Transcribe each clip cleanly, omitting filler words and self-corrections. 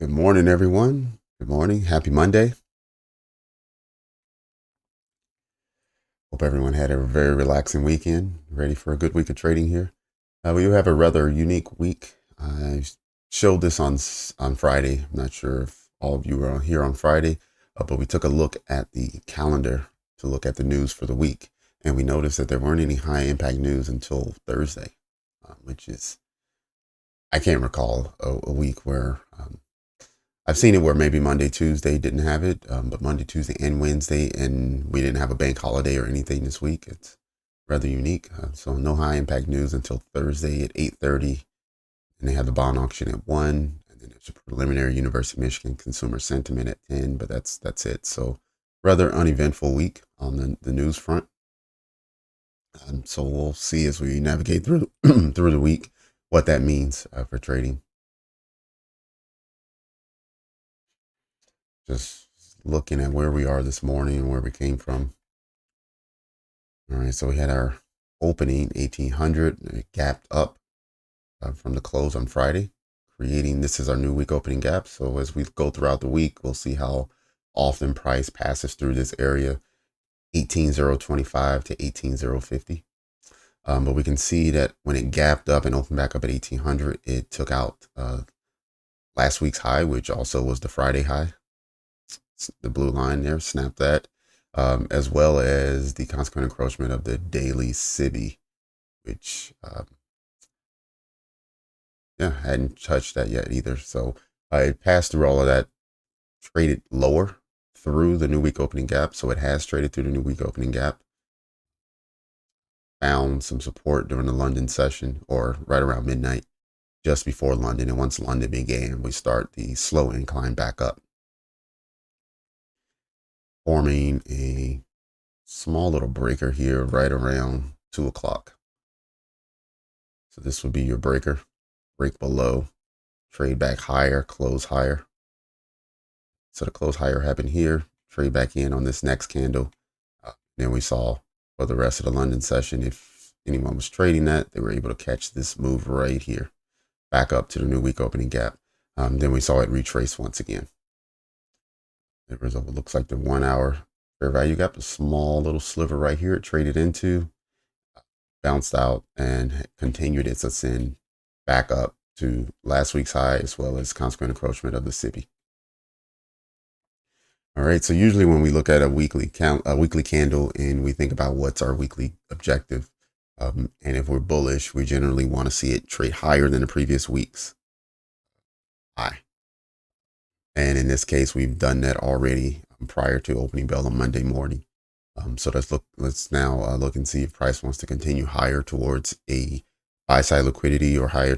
Good morning, everyone. Good morning. Happy Monday. Hope everyone had a very relaxing weekend. Ready for a good week of trading here. We do have a rather unique week. I showed this on Friday. I'm not sure if all of you were here on Friday, but we took a look at the calendar to look at the news for the week, and we noticed that there weren't any high impact news until Thursday, which is I can't recall a week where I've seen it where maybe Monday, Tuesday didn't have it, but Monday, Tuesday, and Wednesday, and we didn't have a bank holiday or anything this week. It's rather unique. So no high impact news until Thursday at 8:30, and they have the bond auction at 1, and then there's a preliminary University of Michigan consumer sentiment at 10. But that's it. So rather uneventful week on the news front. So we'll see as we navigate through through the week what that means for trading. Just looking at where we are this morning and where we came from. All right, so we had our opening 1800, it gapped up from the close on Friday, creating this is our new week opening gap. So as we go throughout the week, we'll see how often price passes through this area 18,025 to 18,050. But we can see that when it gapped up and opened back up at 1800, it took out last week's high, which also was the Friday high. The blue line there, snap that, as well as the consequent encroachment of the daily SIBI, which hadn't touched that yet either. So it passed through all of that, traded lower through the new week opening gap. So it has traded through the new week opening gap, found some support during the London session or right around midnight, just before London. And once London began, we start the slow incline back up, forming a small little breaker here right around 2 o'clock. So this would be your breaker, break below, trade back higher, close higher. So the close higher happened here, trade back in on this next candle. Then we saw for the rest of the London session, if anyone was trading that, they were able to catch this move right here, back up to the new week opening gap. Then we saw it retrace once again. There was what looks like the 1 hour fair value gap, a small little sliver right here. It traded into, bounced out, and continued its ascent back up to last week's high, as well as consequent encroachment of the SIBI. All right, so usually when we look at a weekly candle and we think about what's our weekly objective, and if we're bullish, we generally want to see it trade higher than the previous week's high. And in this case, we've done that already prior to opening bell on Monday morning. So let's now look and see if price wants to continue higher towards a buy side liquidity or higher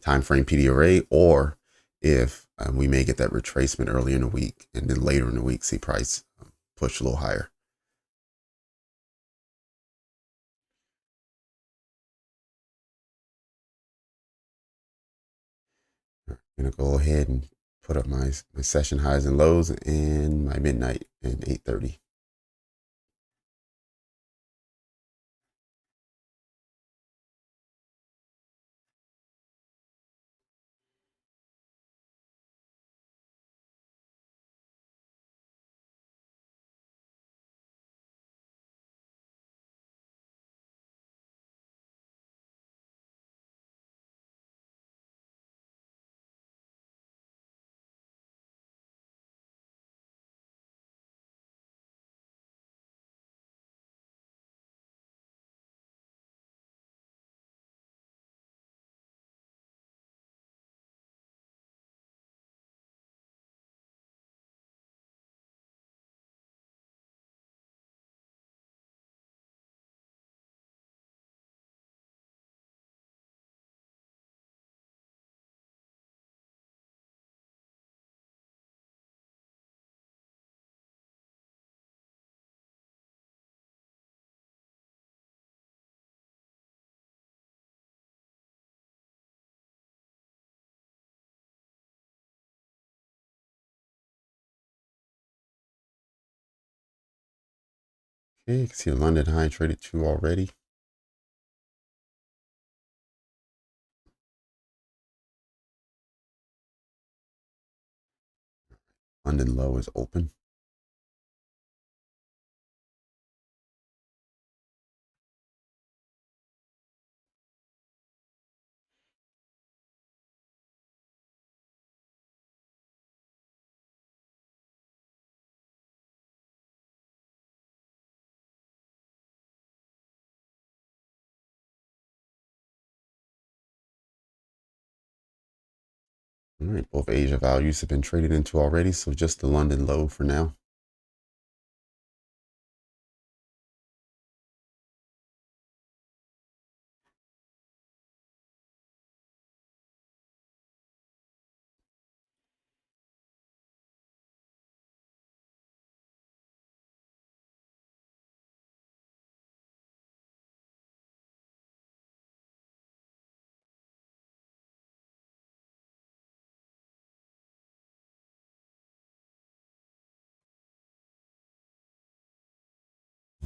time frame PDRA, or if we may get that retracement early in the week and then later in the week see price push a little higher. I'm gonna go ahead and put up my session highs and lows and my midnight and 8:30. Okay, you can see the London high traded to already. London low is open. All right, both Asia values have been traded into already, so just the London low for now.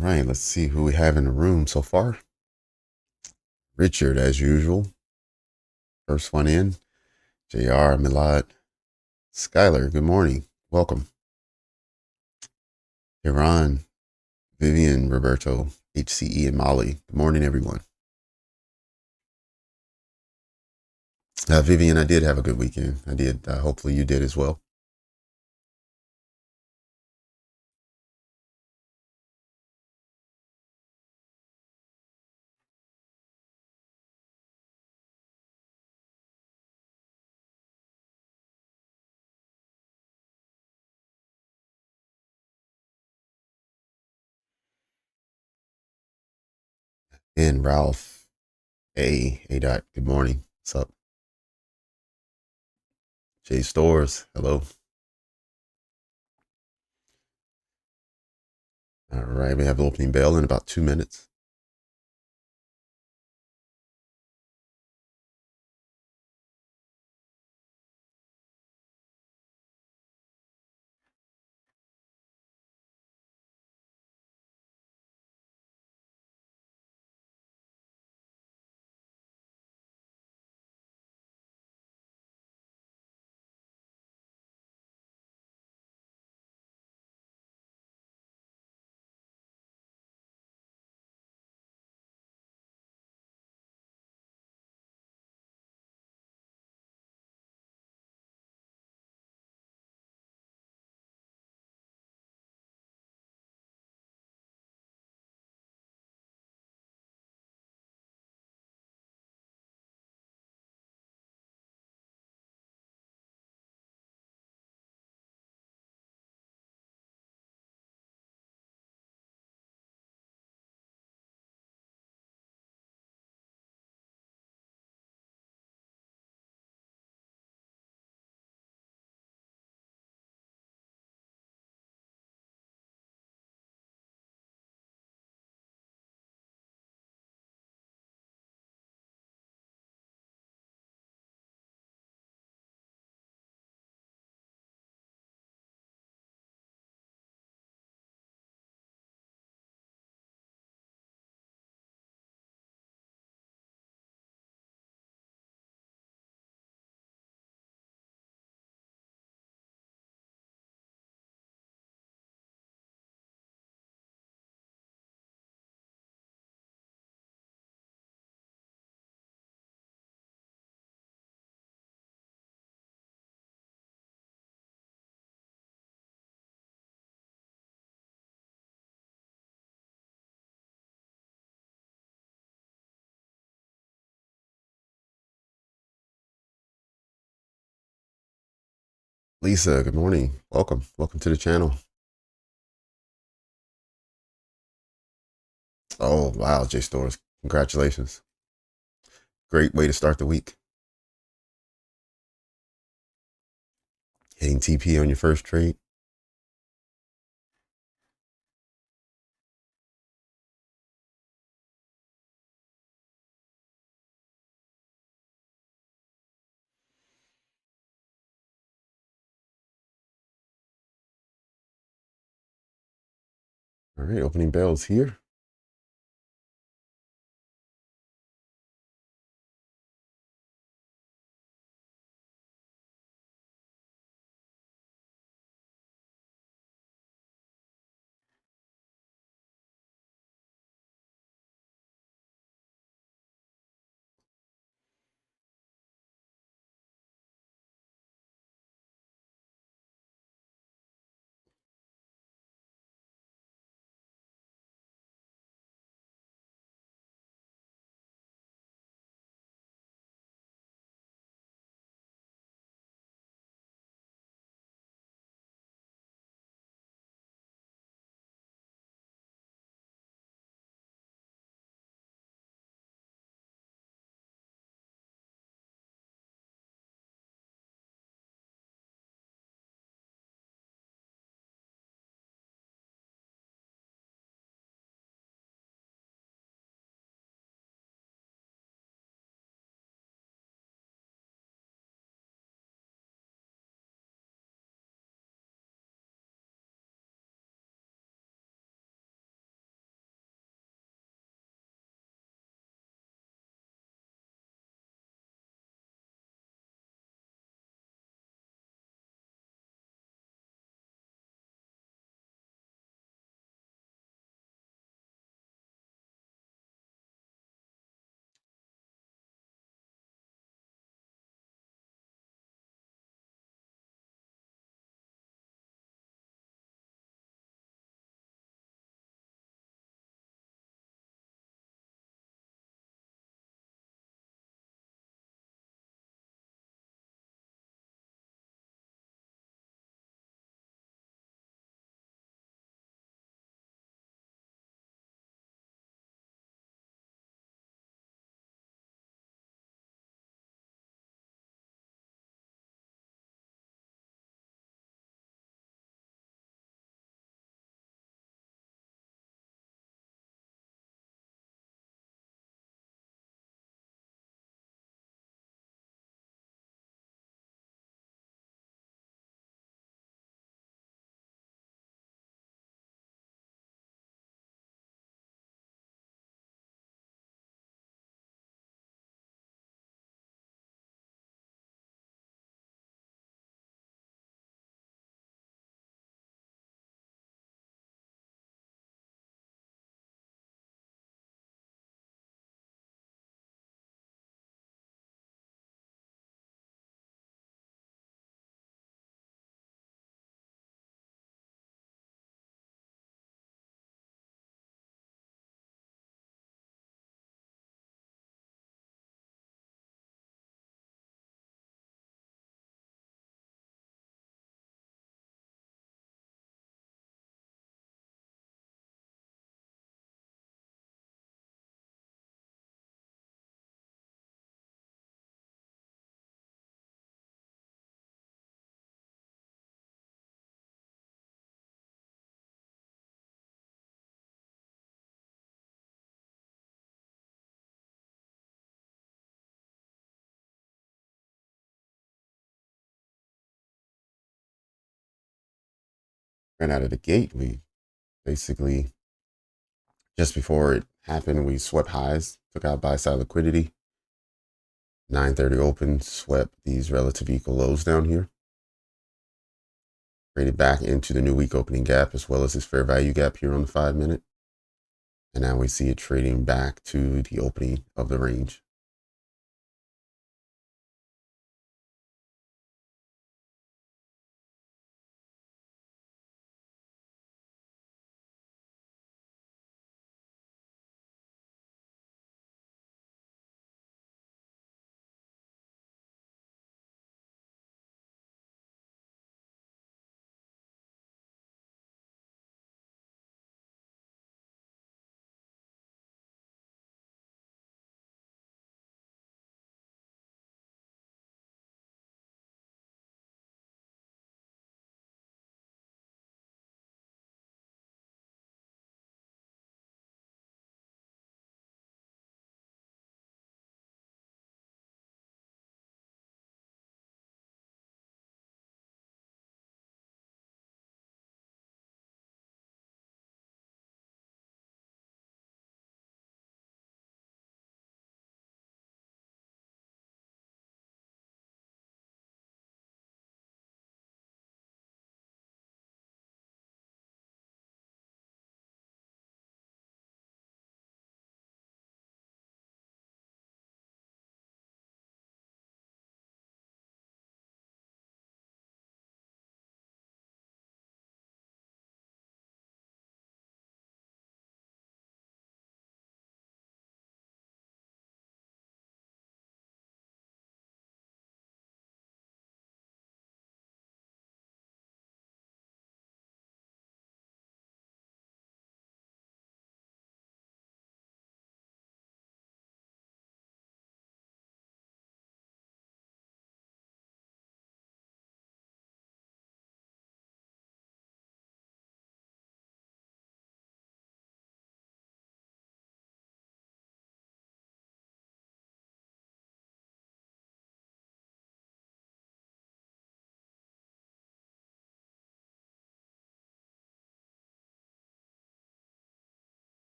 All right, let's see who we have in the room so far. Richard, as usual. First one in. JR, Milad, Skylar, good morning. Welcome. Iran, Vivian, Roberto, HCE, and Molly. Good morning, everyone. Vivian, I did have a good weekend. I did. Hopefully you did as well. And Ralph, A dot, good morning. What's up? Jay Stores, hello. All right, we have the opening bell in about 2 minutes. Lisa, good morning. Welcome. Welcome to the channel. Oh, wow, Jay Stores. Congratulations. Great way to start the week. Hitting TP on your first trade. All right, opening bells here. ran out of the gate. We basically, just before it happened, we swept highs, took out buy side liquidity. 9:30 open, swept these relative equal lows down here. Traded back into the new week opening gap as well as this fair value gap here on the 5-minute. And now we see it trading back to the opening of the range.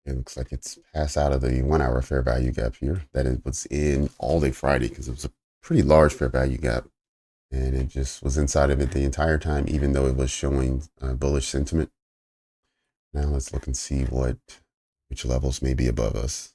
It looks like it's passed out of the 1 hour fair value gap here. That it was in all day Friday because it was a pretty large fair value gap. And it just was inside of it the entire time, even though it was showing bullish sentiment. Now let's look and see which levels may be above us.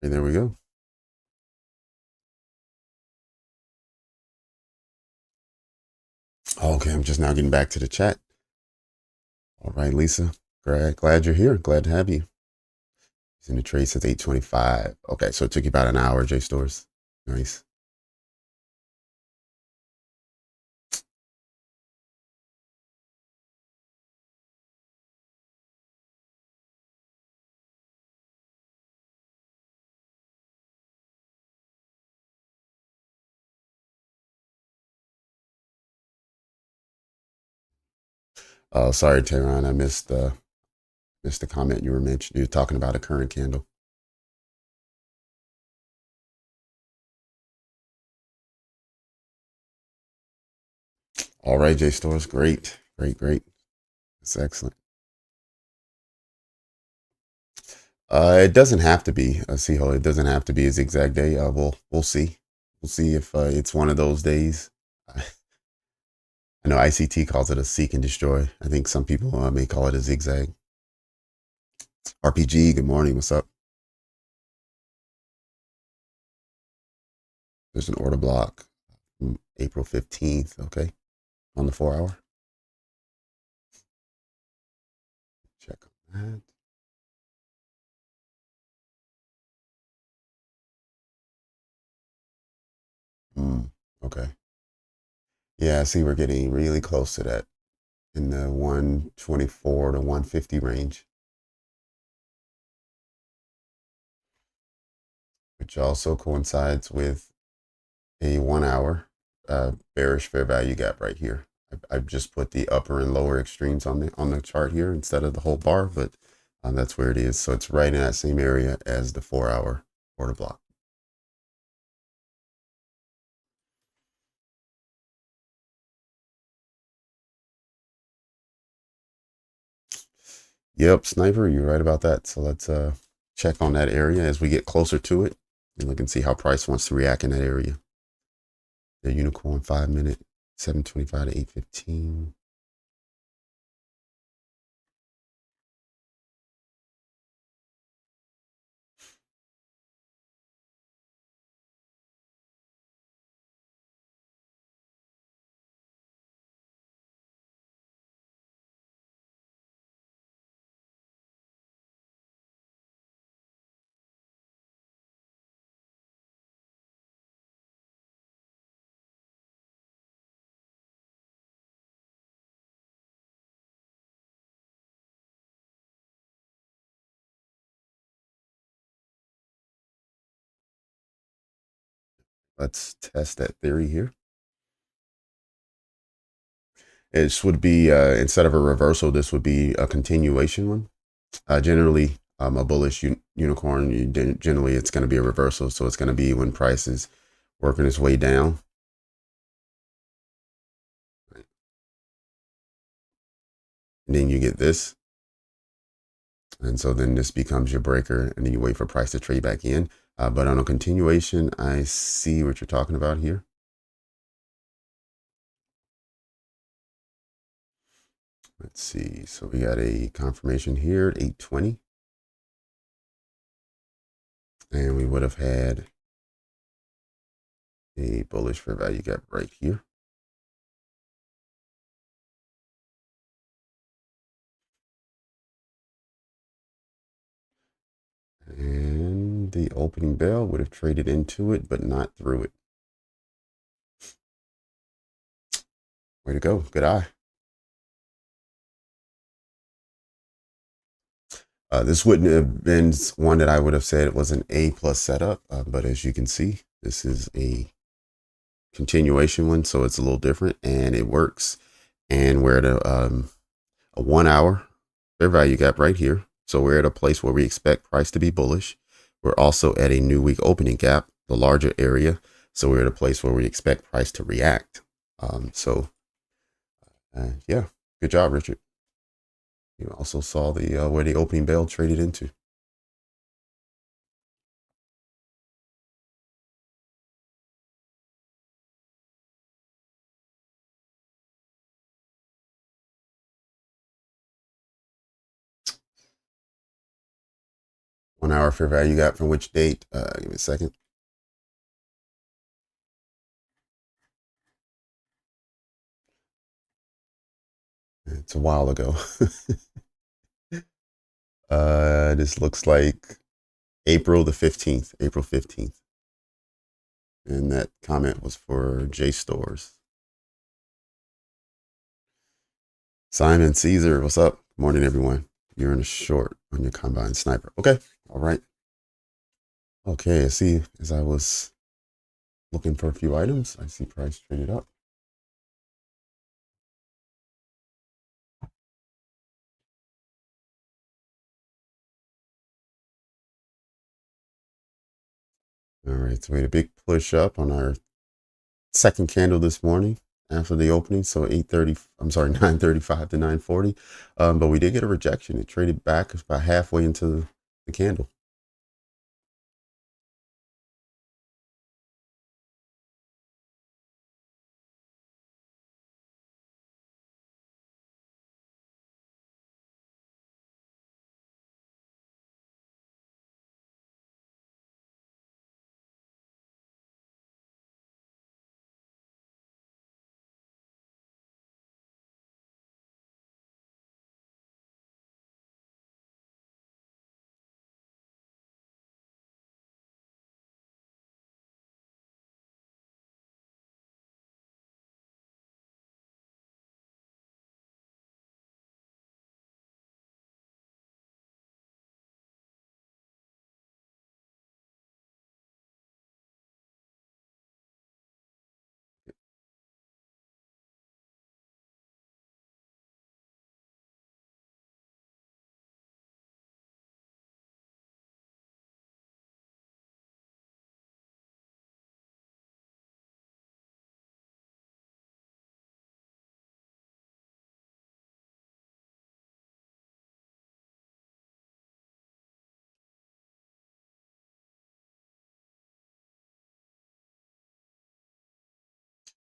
And there we go. Okay, I'm just now getting back to the chat. All right, Lisa. Glad you're here. Glad to have you. He's in the trade since 8:25. Okay, so it took you about an hour, J Stores. Nice. Sorry, Tehran. I missed the comment you were mentioning. You were talking about a current candle. All right, J Stores. Great. Great. That's excellent. It doesn't have to be a C hole. It doesn't have to be a zigzag day. We'll see. We'll see if it's one of those days. I know ICT calls it a seek and destroy. I think some people may call it a zigzag. RPG, good morning. What's up? There's an order block from April 15th. Okay. On the 4 hour. Check on that. Okay. Yeah, I see we're getting really close to that in the 124 to 150 range, which also coincides with a 1 hour bearish fair value gap right here. I've just put the upper and lower extremes on the chart here instead of the whole bar, but that's where it is. So it's right in that same area as the 4 hour order block. Yep, Sniper, you're right about that. So let's check on that area as we get closer to it and look and see how price wants to react in that area. The unicorn 5 minute, 725 to 815. Let's test that theory here. This would be, instead of a reversal, this would be a continuation one. Generally, a bullish unicorn, generally it's going to be a reversal. So it's going to be when price is working its way down. And then you get this. And so then this becomes your breaker, and then you wait for price to trade back in. But on a continuation, I see what you're talking about here. Let's see. So we got a confirmation here at 820. And we would have had a bullish fair value gap right here. And the opening bell would have traded into it, but not through it. Way to go. Good eye. This wouldn't have been one that I would have said it was an A plus setup, but as you can see, this is a continuation one, so it's a little different and it works. And we're at a 1 hour fair value gap right here. So we're at a place where we expect price to be bullish. We're also at a new week opening gap, the larger area. So we're at a place where we expect price to react. Yeah, good job, Richard. You also saw the where the opening bell traded into. 1 hour fair value gap from which date? Give me a second. It's a while ago. This looks like April the 15th, April 15th. And that comment was for J Stores. Simon Caesar, what's up? Morning, everyone. You're in a short on your combine sniper. Okay. All right. Okay. I see as I was looking for a few items, I see price traded up. All right. So we had a big push up on our second candle this morning after the opening. So 8:30, I'm sorry, 9:35 to 9:40. But we did get a rejection. It traded back about halfway into the candle.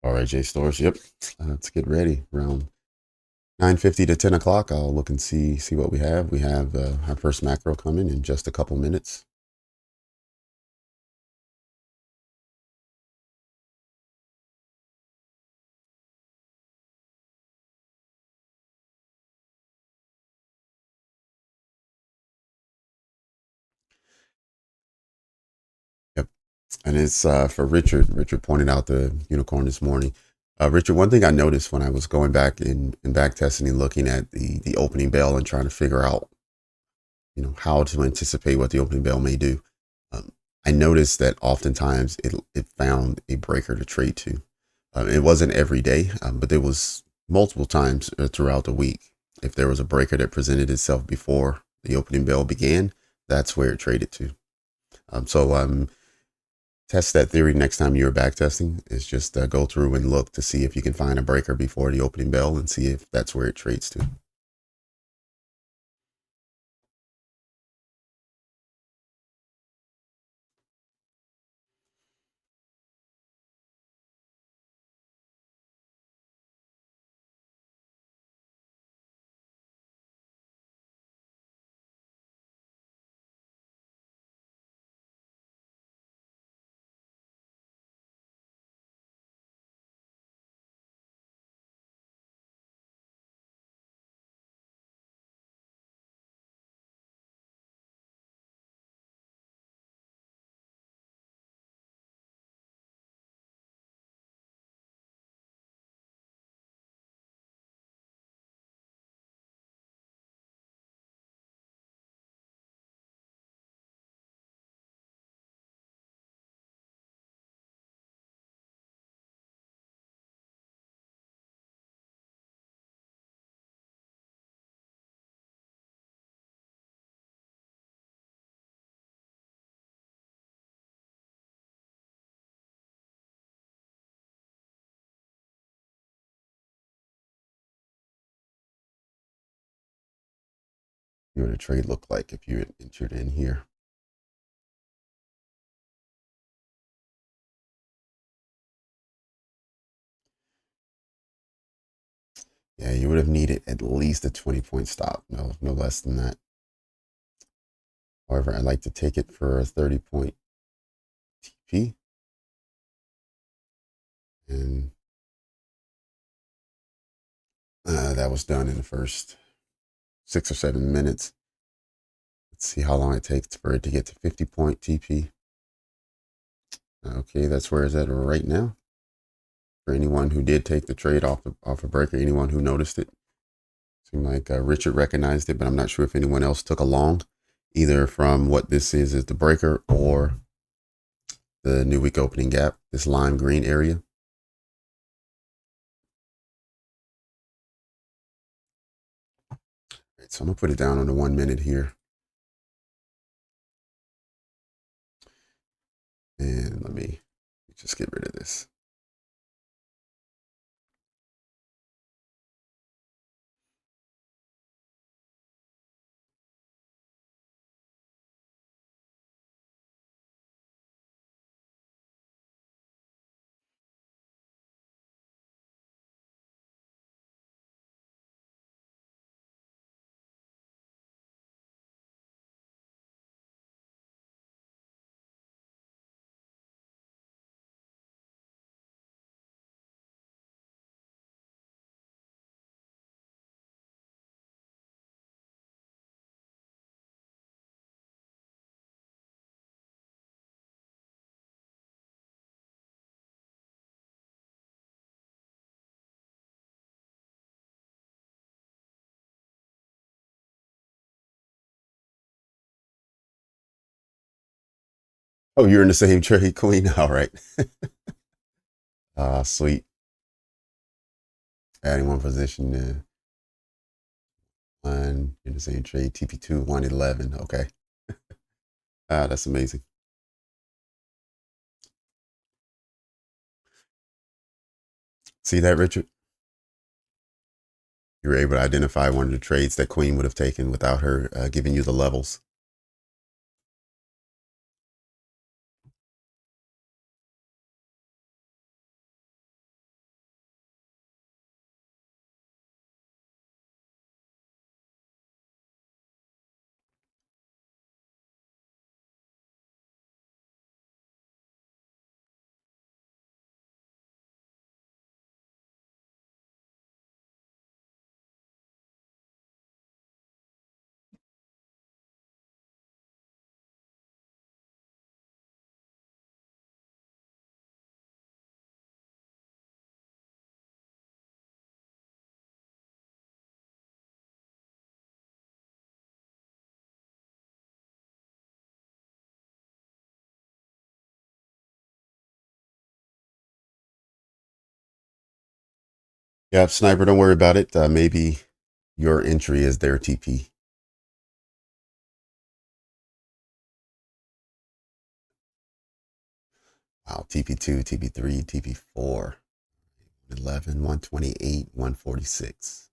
All right, J Stores. Yep. Let's get ready. Around 9:50 to 10 o'clock, I'll look and see what we have. We have our first macro coming in just a couple minutes. Yep. And it's for Richard. Richard pointed out the unicorn this morning. Richard, one thing I noticed when I was going back in back testing and looking at the opening bell and trying to figure out, how to anticipate what the opening bell may do. Um, I noticed that oftentimes it found a breaker to trade to. It wasn't every day, but there was multiple times throughout the week. If there was a breaker that presented itself before the opening bell began, that's where it traded to. So test that theory next time you're back testing. Is just go through and look to see if you can find a breaker before the opening bell and see if that's where it trades to. What would a trade look like if you had entered in here? Yeah, you would have needed at least a 20-point stop. No less than that. However, I like to take it for a 30-point TP. And that was done in the first 6 or 7 minutes. Let's see how long it takes for it to get to 50-point TP. Okay, that's where it's at right now. For anyone who did take the trade off a breaker, anyone who noticed it, seemed like Richard recognized it, but I'm not sure if anyone else took a long, either from what this is the breaker or the new week opening gap, this lime green area. Right, so I'm gonna put it down on the 1 minute here. And let me just get rid of this. Oh, you're in the same trade, Queen. All right. Sweet. Adding one position to one in the same trade. TP2 111. Okay. That's amazing. See that, Richard? You were able to identify one of the trades that Queen would have taken without her giving you the levels. Yeah, Sniper, don't worry about it. Maybe your entry is their TP. Wow, TP2, TP3, TP4, 11, 128, 146.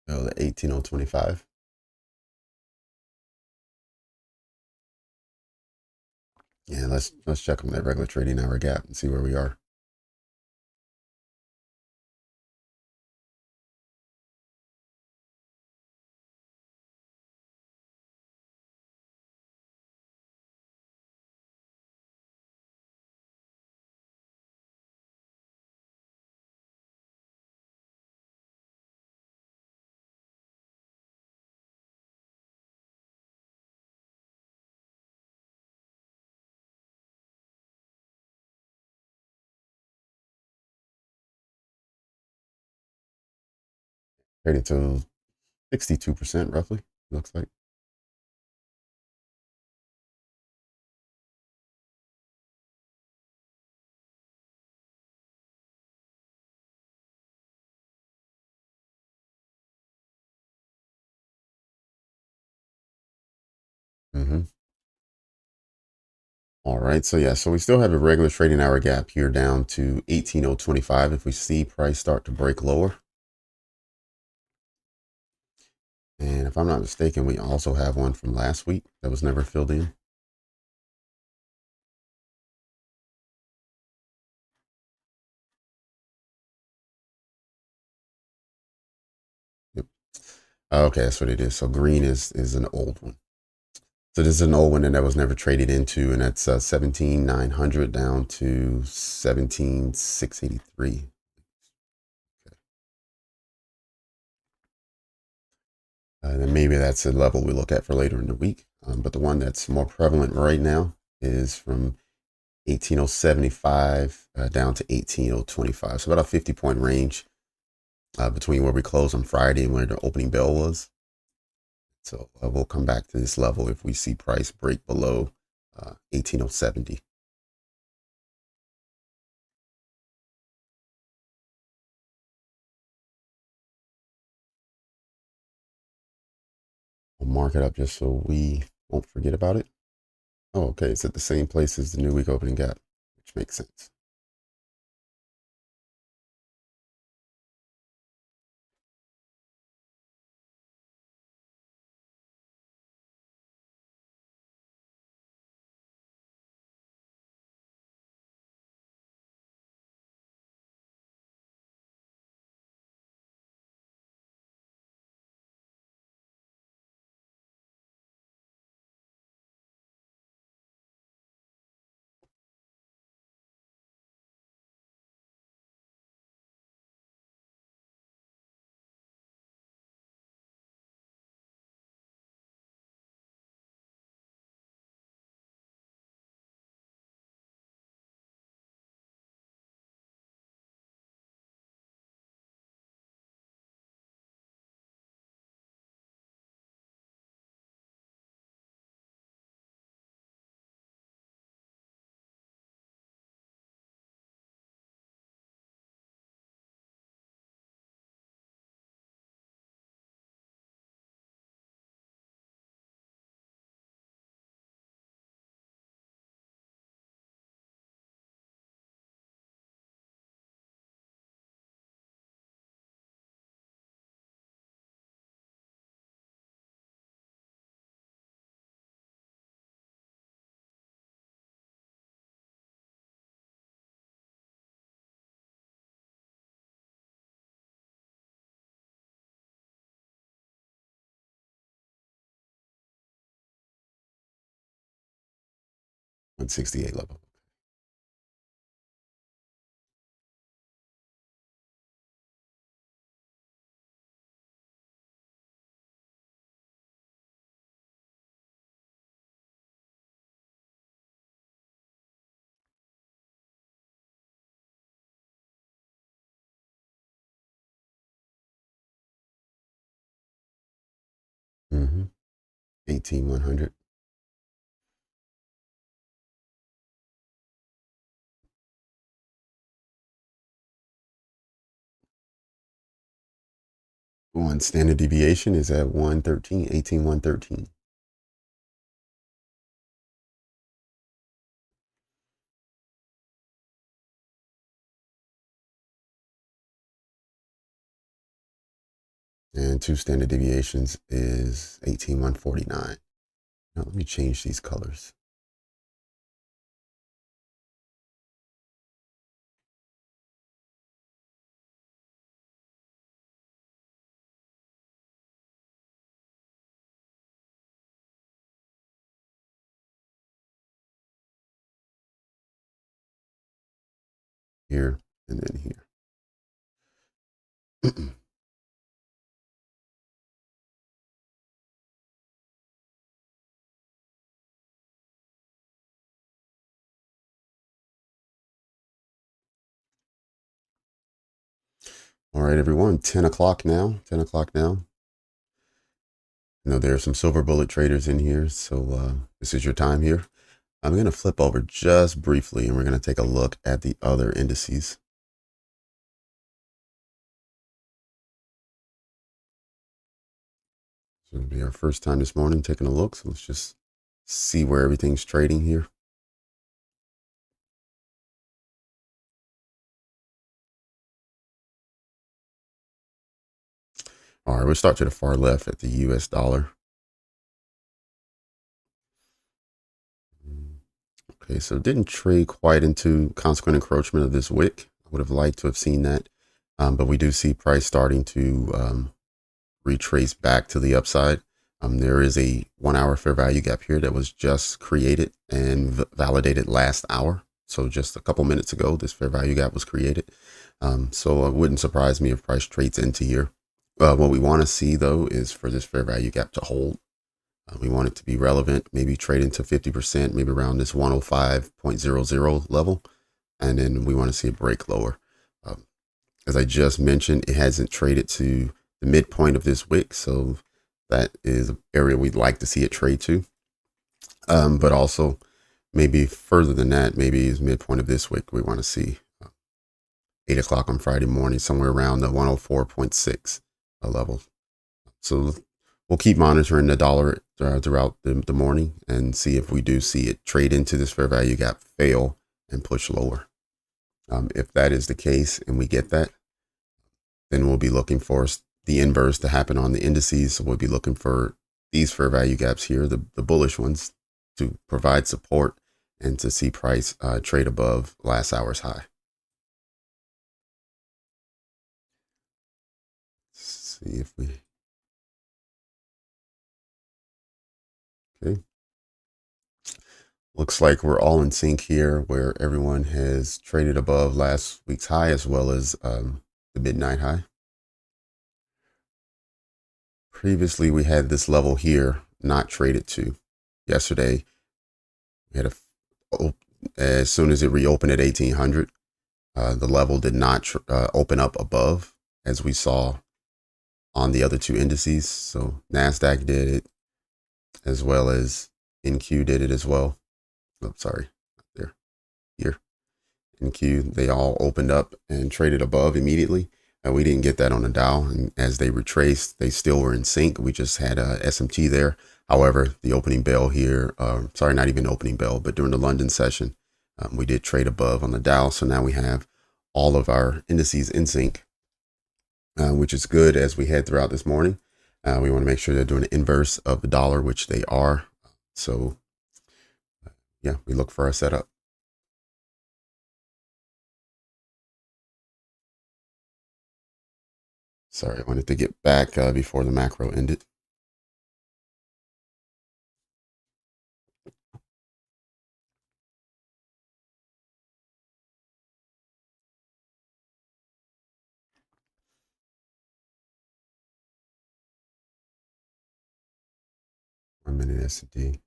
Oh, the 18025. Yeah, let's check on that regular trading hour gap and see where we are. Traded to 62% roughly, looks like. Mm-hmm. All right. So yeah, so we still have a regular trading hour gap here down to 18025. If we see price start to break lower, and if I'm not mistaken, we also have one from last week that was never filled in. Yep. Okay, that's what it is. So green is an old one. So this is an old one and that was never traded into, and that's 17,900 down to 17,683. And then maybe that's a level we look at for later in the week. But the one that's more prevalent right now is from 18075 down to 18025. So about a 50-point range between where we closed on Friday and where the opening bell was. So we'll come back to this level if we see price break below 18070. We'll mark it up just so we won't forget about it. Oh, okay. It's at the same place as the new week opening gap, which makes sense. $168 level. Mm-hmm. 18100. One standard deviation is at 113, 18113. And 2 standard deviations is 18,149. Now let me change these colors. Here and then here. All right, everyone, 10 o'clock now. 10 o'clock now. I know there are some silver bullet traders in here, so this is your time here. I'm going to flip over just briefly, and we're going to take a look at the other indices. So it'll be our first time this morning taking a look, so let's just see where everything's trading here. All right, we'll start to the far left at the US dollar. Okay, so it didn't trade quite into consequent encroachment of this wick. I would have liked to have seen that, but we do see price starting to retrace back to the upside. There is a 1 hour fair value gap here that was just created and validated last hour. So just a couple minutes ago, this fair value gap was created. So it wouldn't surprise me if price trades into here. What we want to see though is for this fair value gap to hold. We want it to be relevant, maybe trade into 50%, maybe around this 105.00 level. And then we want to see a break lower. As I just mentioned, it hasn't traded to the midpoint of this wick. So that is an area we'd like to see it trade to. But also maybe further than that, maybe is midpoint of this wick. We want to see 8 o'clock on Friday morning, somewhere around the 104.6 level. So we'll keep monitoring the dollar throughout the morning and see if we do see it trade into this fair value gap, fail, and push lower. If that is the case and we get that, then we'll be looking for the inverse to happen on the indices. So we'll be looking for these fair value gaps here, the bullish ones, to provide support and to see price trade above last hour's high. Let's see if we... Okay. Looks like we're all in sync here, where everyone has traded above last week's high as well as the midnight high. Previously, we had this level here not traded to. Yesterday, we had as soon as it reopened at 1800, the level did not open up above, as we saw on the other two indices. So Nasdaq did it, as well as NQ did it as well. Oh, sorry, there, here, NQ, they all opened up and traded above immediately. We didn't get that on the Dow, and as they retraced, they still were in sync. We just had a SMT there. However, the opening bell here, sorry, not even opening bell, but during the London session, we did trade above on the Dow. So now we have all of our indices in sync, which is good as we head throughout this morning. We want to make sure they're doing the inverse of the dollar, which they are. So yeah, we look for our setup. Sorry, I wanted to get back before the macro ended. One minute S&D.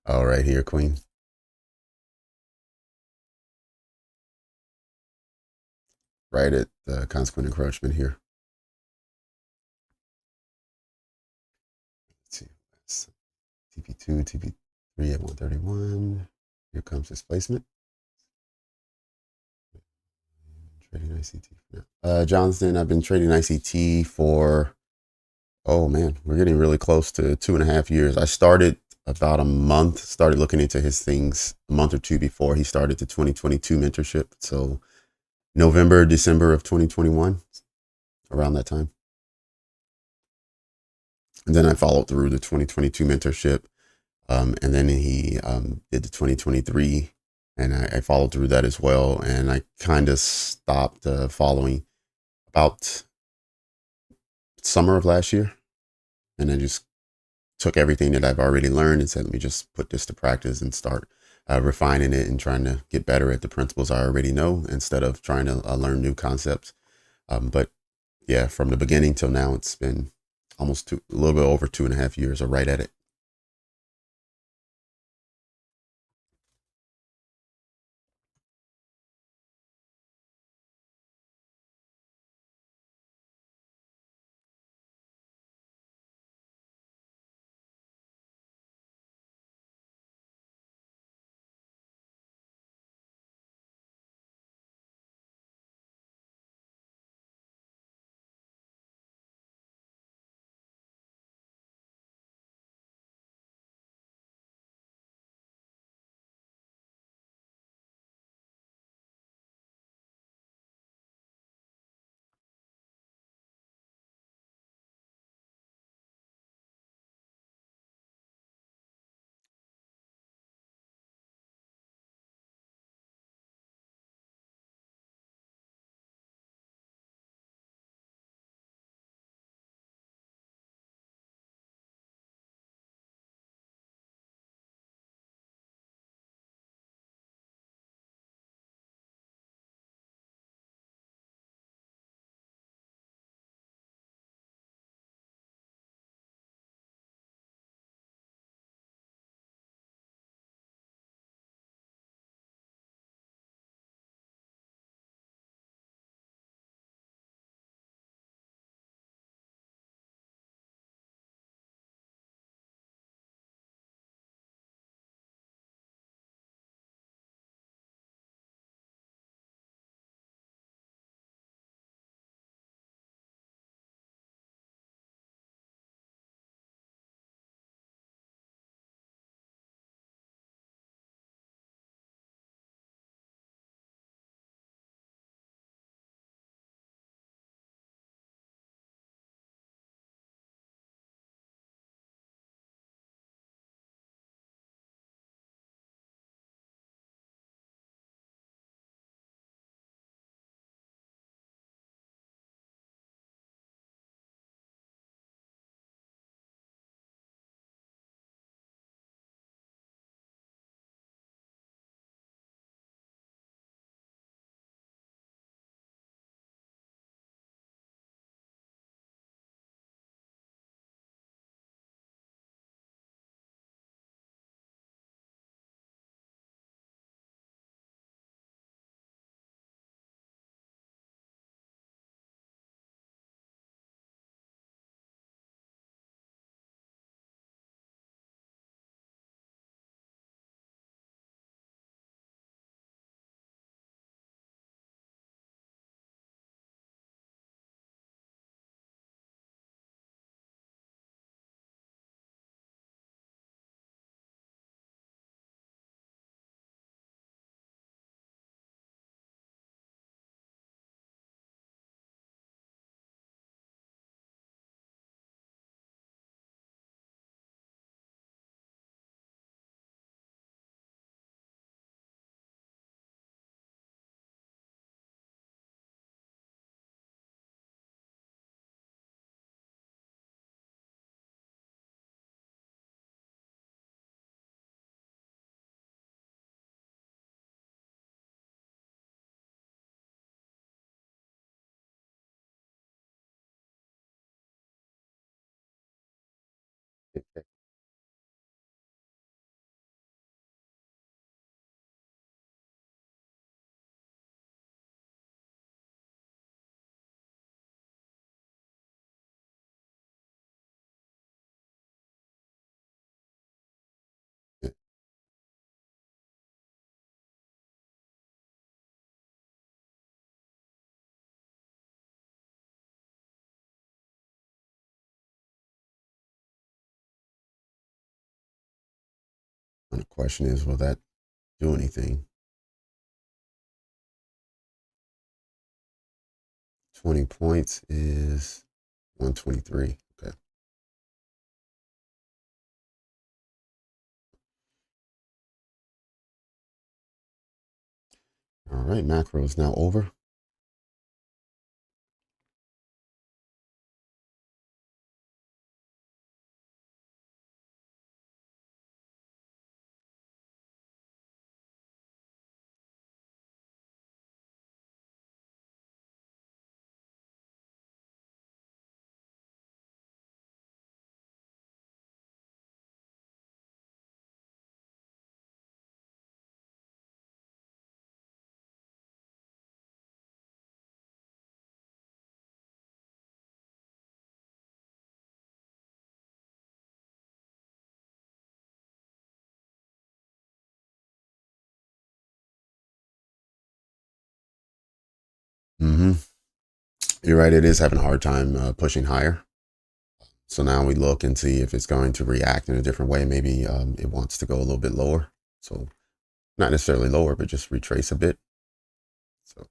Oh, right here, Queen. Right at the consequent encroachment here. Let's see. TP2, TP3 at 131. Here comes displacement. Trading ICT. Johnston, I've been trading ICT for, oh man, we're getting really close to 2.5 years. I started about a month, started looking into his things a month or two before he started the 2022 mentorship. So November, December of 2021, around that time. And then I followed through the 2022 mentorship. And then he did the 2023, and I followed through that as well. And I kind of stopped following about summer of last year. And I just took everything that I've already learned and said, let me just put this to practice and start refining it and trying to get better at the principles I already know instead of trying to learn new concepts. But yeah, from the beginning till now, it's been almost a little bit over 2.5 years, or right at it. And the question is, will that do anything? 20 points is 123. Okay. All right, macro is now over. Mm-hmm. You're right. It is having a hard time pushing higher. So now we look and see if it's going to react in a different way. Maybe it wants to go a little bit lower. So not necessarily lower, but just retrace a bit. So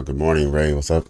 good morning, Ray. What's up?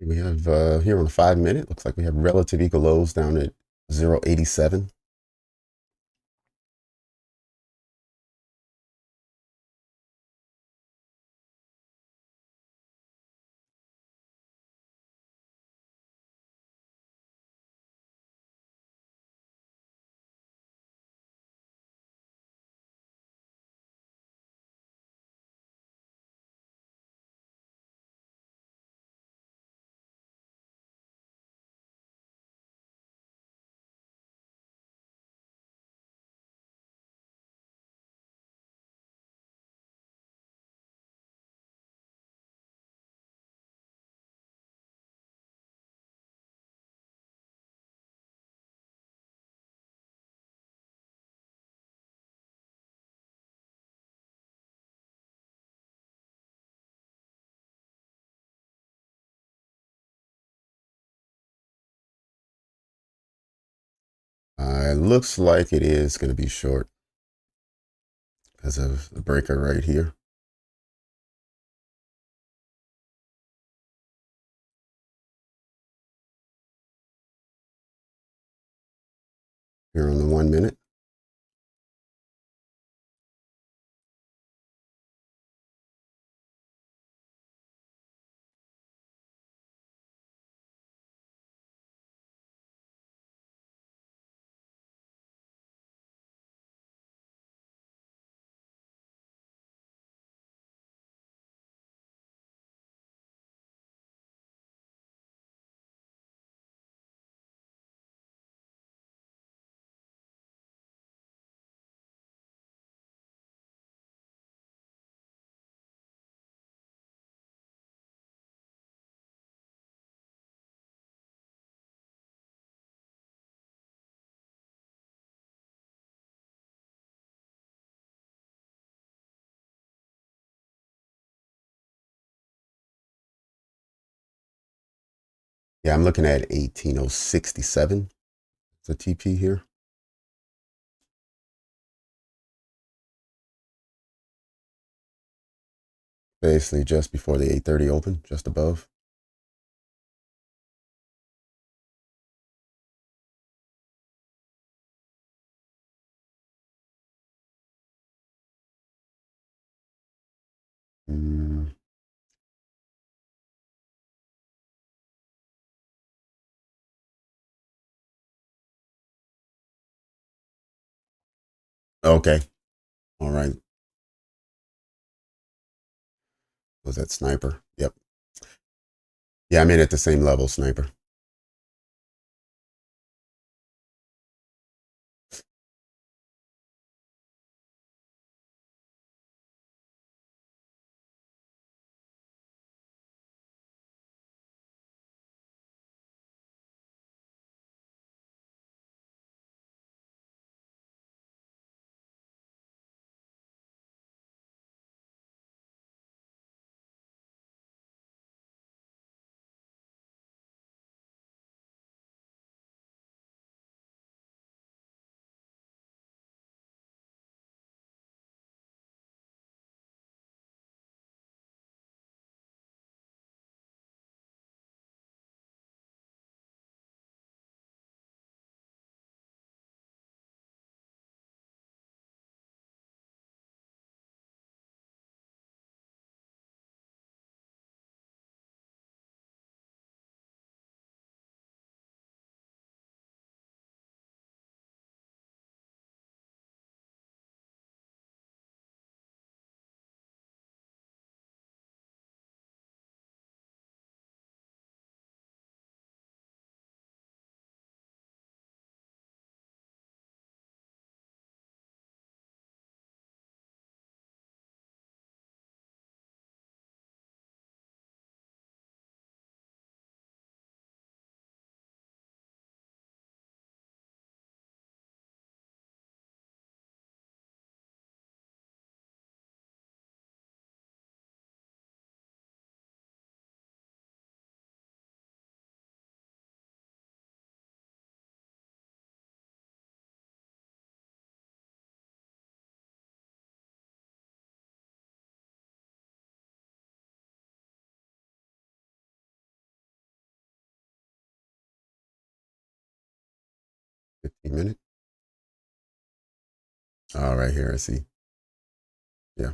We have here on the 5 minute, looks like we have relative equal lows down at 0.87. It looks like it is going to be short because of the breaker right here. Here on the 1 minute. Yeah, I'm looking at 18,067. It's a TP here. Basically just before the 8:30 open, just above. Mm, okay. All right. Was that sniper? Yep. Yeah, I'm in at the same level, sniper. minute. Oh, right here, I see. Yeah.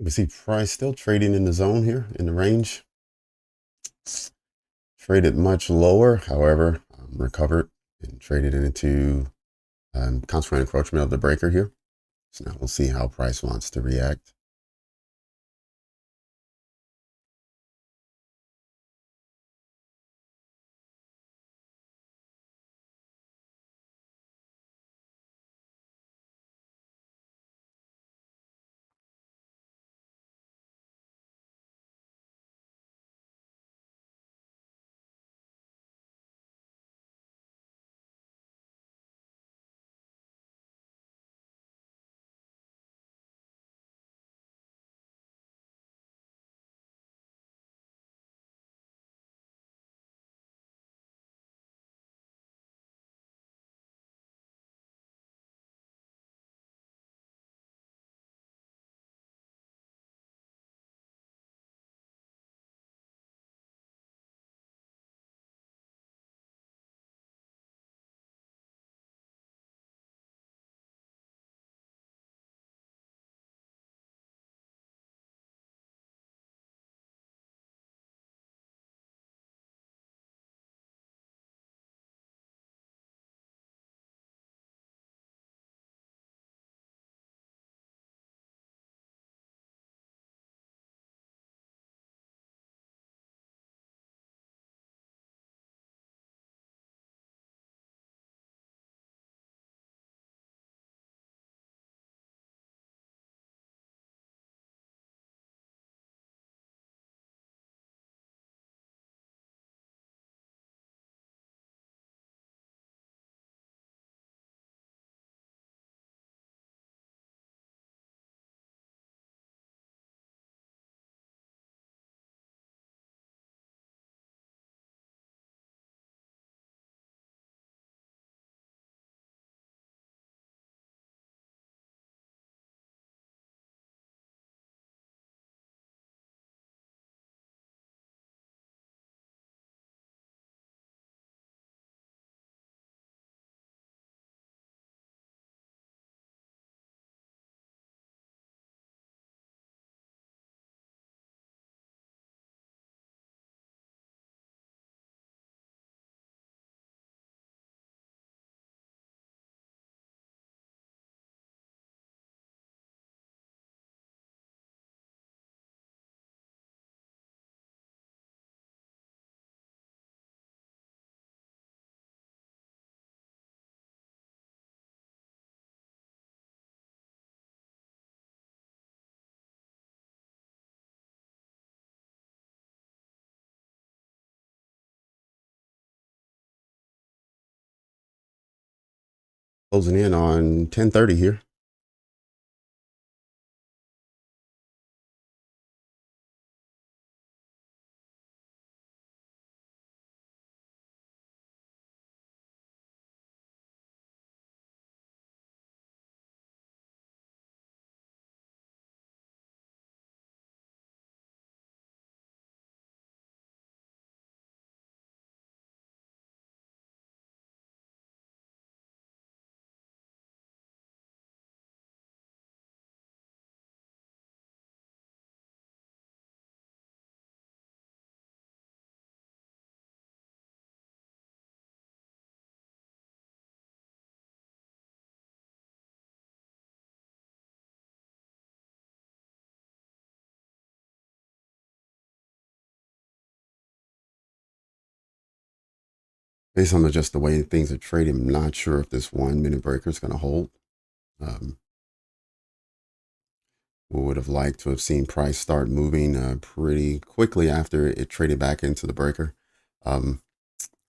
We see price still trading in the zone here in the range. Traded much lower, however, recovered and traded into consequent encroachment of the breaker here. So now we'll see how price wants to react. Closing in on 10:30 here. Based on just the way things are trading, I'm not sure if this 1 minute breaker is going to hold. We would have liked to have seen price start moving pretty quickly after it traded back into the breaker.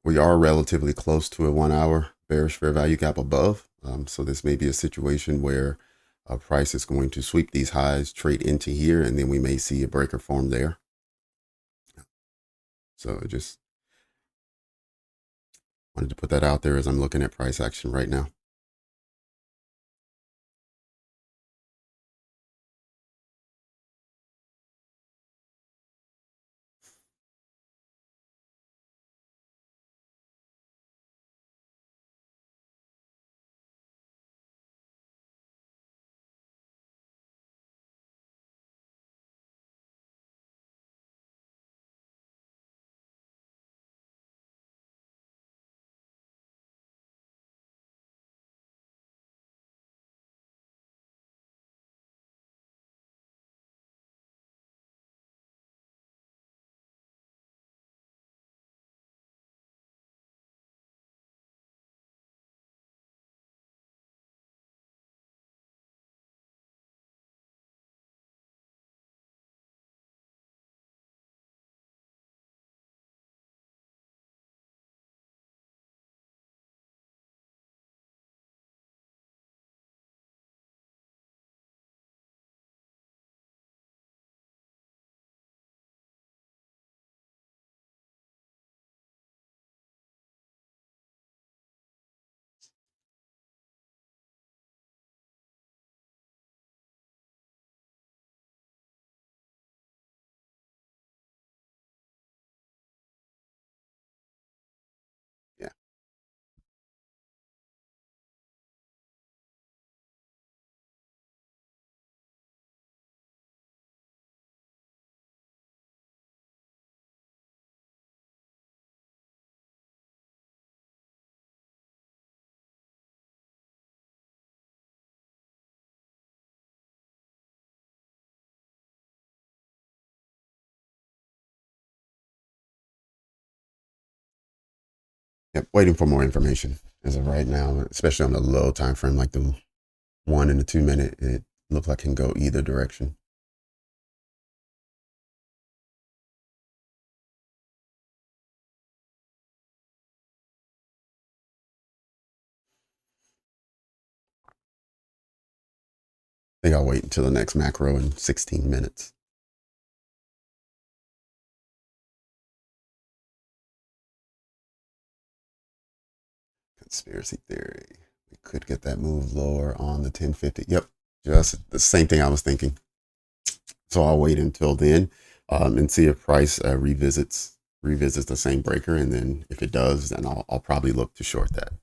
We are relatively close to a 1 hour bearish fair value gap above. So this may be a situation where price is going to sweep these highs, trade into here, and then we may see a breaker form there. So I just wanted to put that out there as I'm looking at price action right now. Yeah. Yep. Waiting for more information as of right now, especially on the low time frame, like the 1 and the 2 minute. It looks like it can go either direction. I think I'll wait until the next macro in 16 minutes. Conspiracy theory. We could get that move lower on the 1050. Yep. Just the same thing I was thinking. So I'll wait until then and see if price revisits the same breaker. And then if it does, then I'll probably look to short that.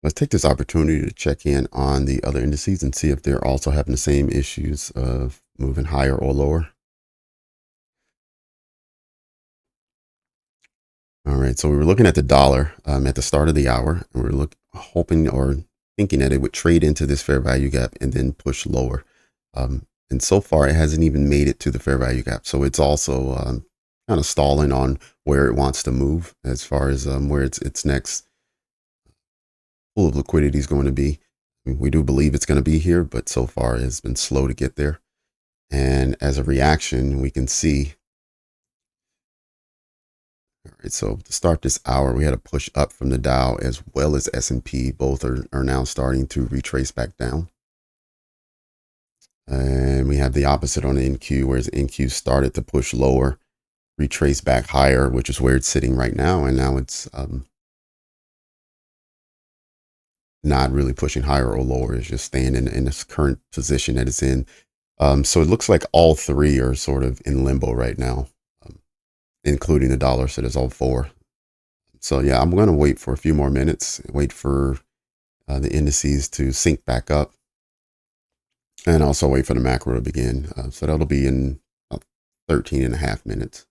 Let's take this opportunity to check in on the other indices and see if they're also having the same issues of moving higher or lower. All right, so we were looking at the dollar at the start of the hour, and we were hoping or thinking that it would trade into this fair value gap and then push lower. And so far, it hasn't even made it to the fair value gap. So it's also kind of stalling on where it wants to move as far as where its next pool of liquidity is going to be. We do believe it's going to be here, but so far it has been slow to get there. And as a reaction, we can see. All right, so to start this hour, we had a push up from the Dow as well as S&P. Both are now starting to retrace back down. And we have the opposite on the NQ, whereas NQ started to push lower, retrace back higher, which is where it's sitting right now. And now it's not really pushing higher or lower. It's just staying in this current position that it's in. So it looks like all three are sort of in limbo right now, including the dollar. So there's all four. So yeah, I'm going to wait for a few more minutes, wait for the indices to sync back up, and also wait for the macro to begin. So that'll be in about 13 and a half minutes.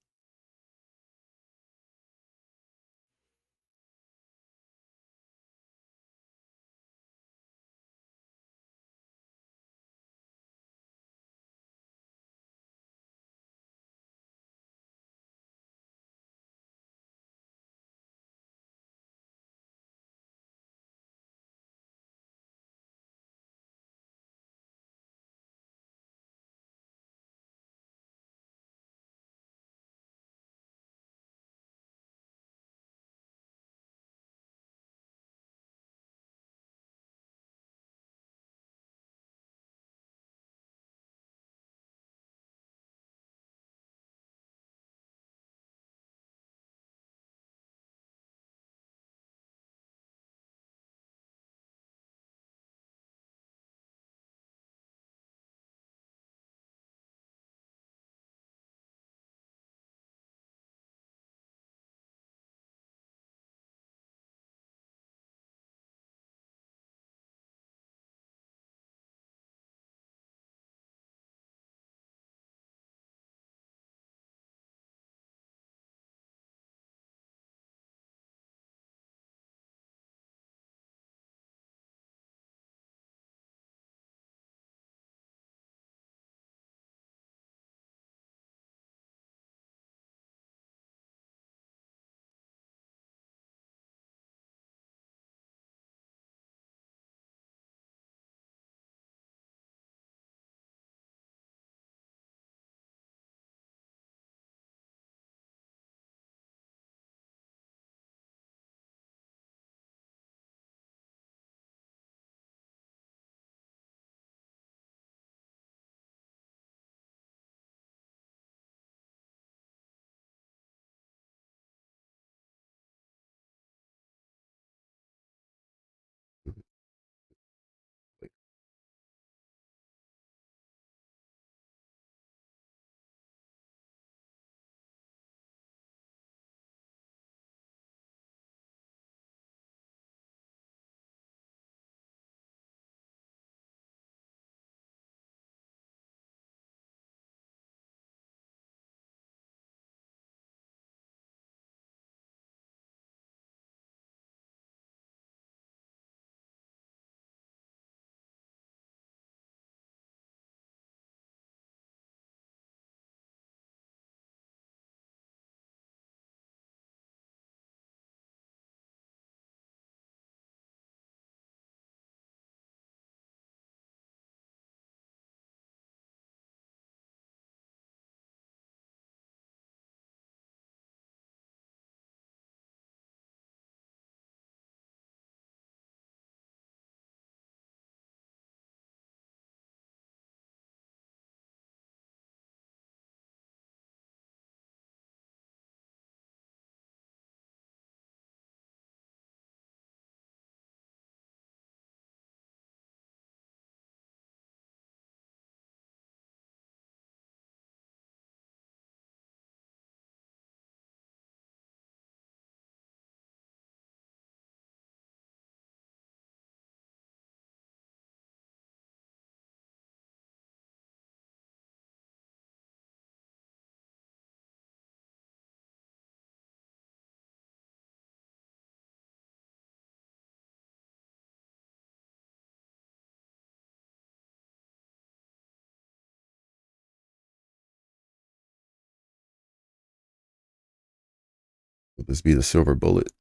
Will this be the silver bullet?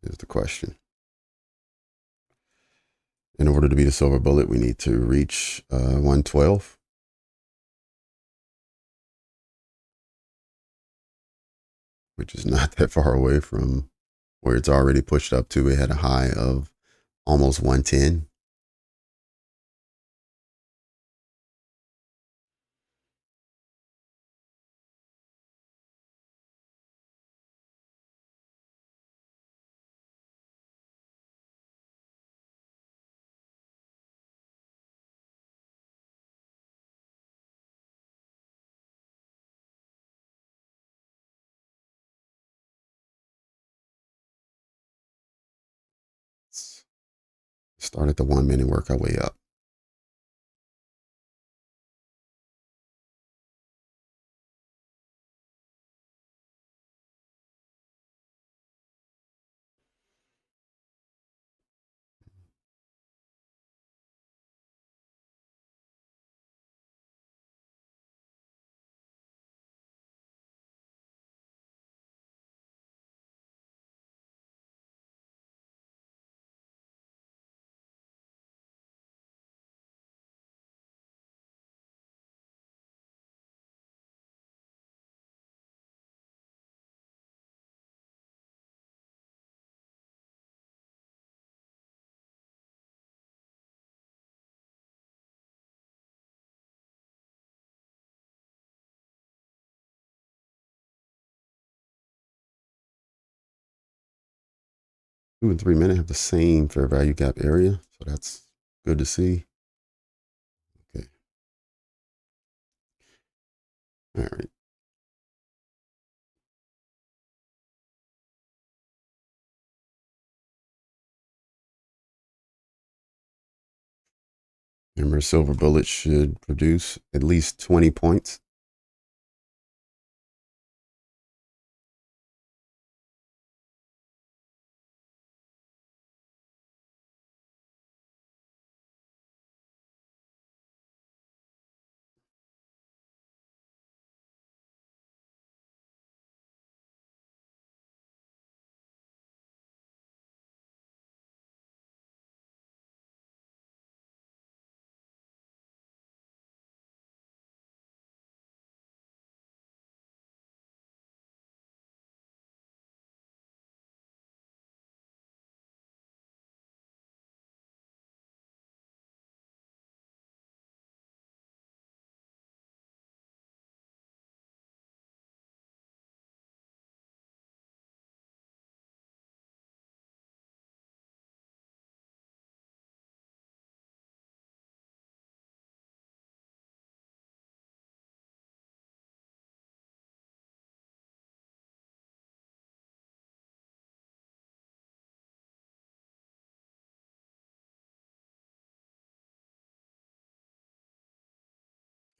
Is the question. In order to be the silver bullet, we need to reach 112. Which is not that far away from where it's already pushed up to. It had a high of almost 110. Start at the 1 minute, work our way up. Two and 3 minute have the same fair value gap area, so that's good to see. Okay. All right. Remember, silver bullet should produce at least 20 points.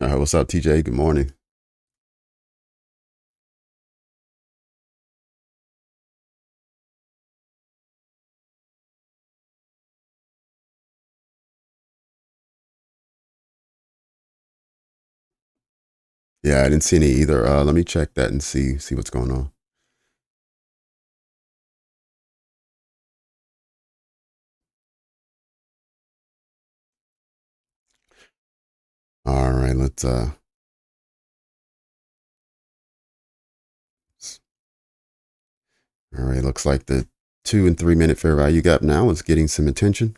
All right, what's up, TJ? Good morning. Yeah, I didn't see any either. Let me check that and see what's going on. All right, let's all right, looks like the 2 and 3 minute fair value gap now is getting some attention.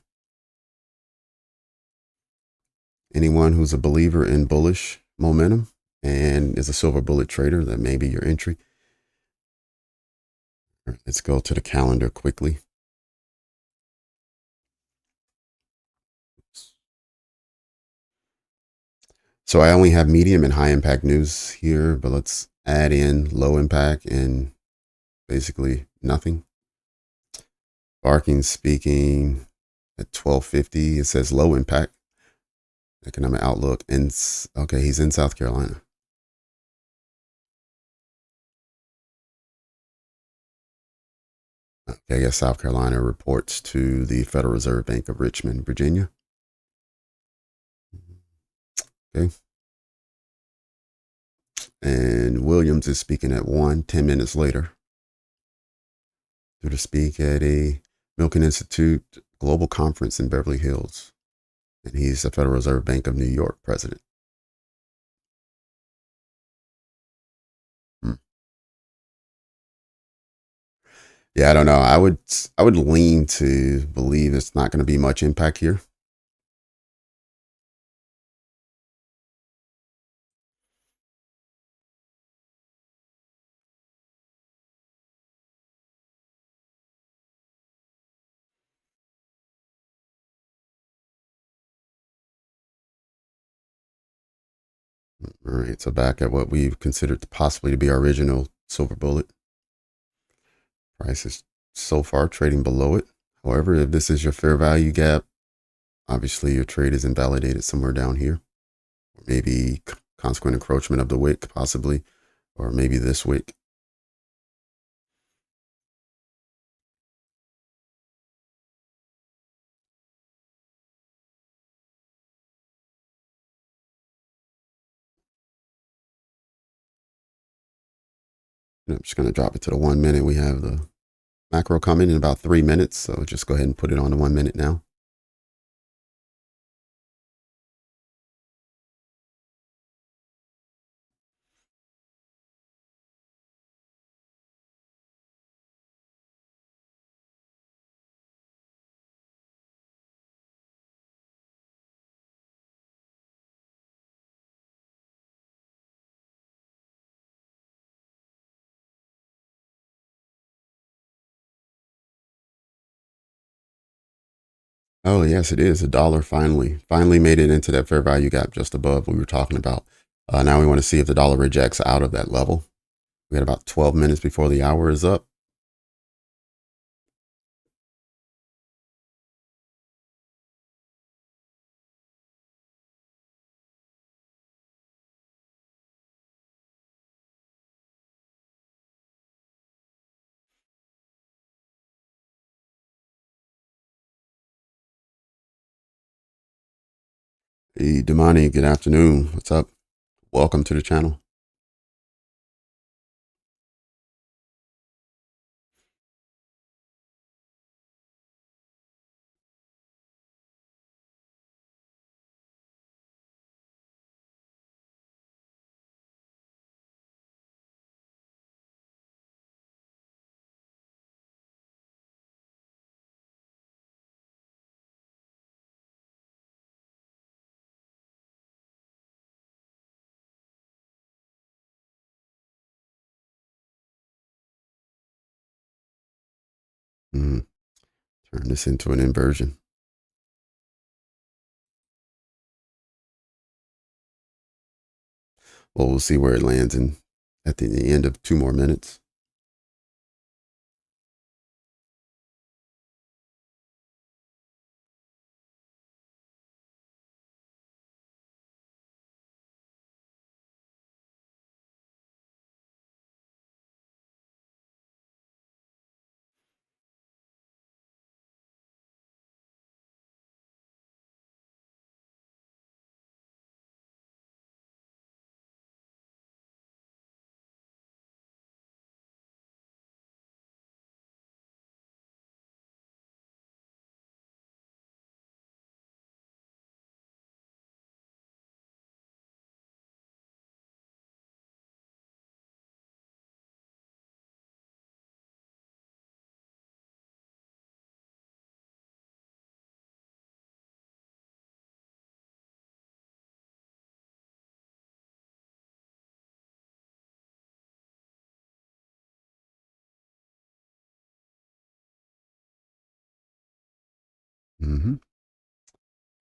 Anyone who's a believer in bullish momentum and is a silver bullet trader, that may be your entry. All right, let's go to the calendar quickly. So I only have medium and high impact news here, but let's add in low impact and basically nothing. Barking speaking at 12:50, it says low impact economic outlook. And okay, he's in South Carolina. Okay, I guess South Carolina reports to the Federal Reserve Bank of Richmond, Virginia. Okay. And Williams is speaking at 1, 10 minutes later. Due to speak at a Milken Institute Global Conference in Beverly Hills. And he's the Federal Reserve Bank of New York president. Yeah, I don't know. I would lean to believe it's not going to be much impact here. All right, so back at what we've considered possibly to be our original silver bullet. Price is so far trading below it. However, if this is your fair value gap, obviously your trade is invalidated somewhere down here. Or maybe consequent encroachment of the wick, possibly, or maybe this wick. And I'm just going to drop it to the 1 minute. We have the macro coming in about 3 minutes, so just go ahead and put it on the 1 minute now. Oh, yes, it is. $1 finally made it into that fair value gap just above we were talking about. Now we want to see if the dollar rejects out of that level. We got about 12 minutes before the hour is up. Hey, Damani, good afternoon. What's up? Welcome to the channel. Turn this into an inversion. Well, we'll see where it lands in at the end of 2 more minutes.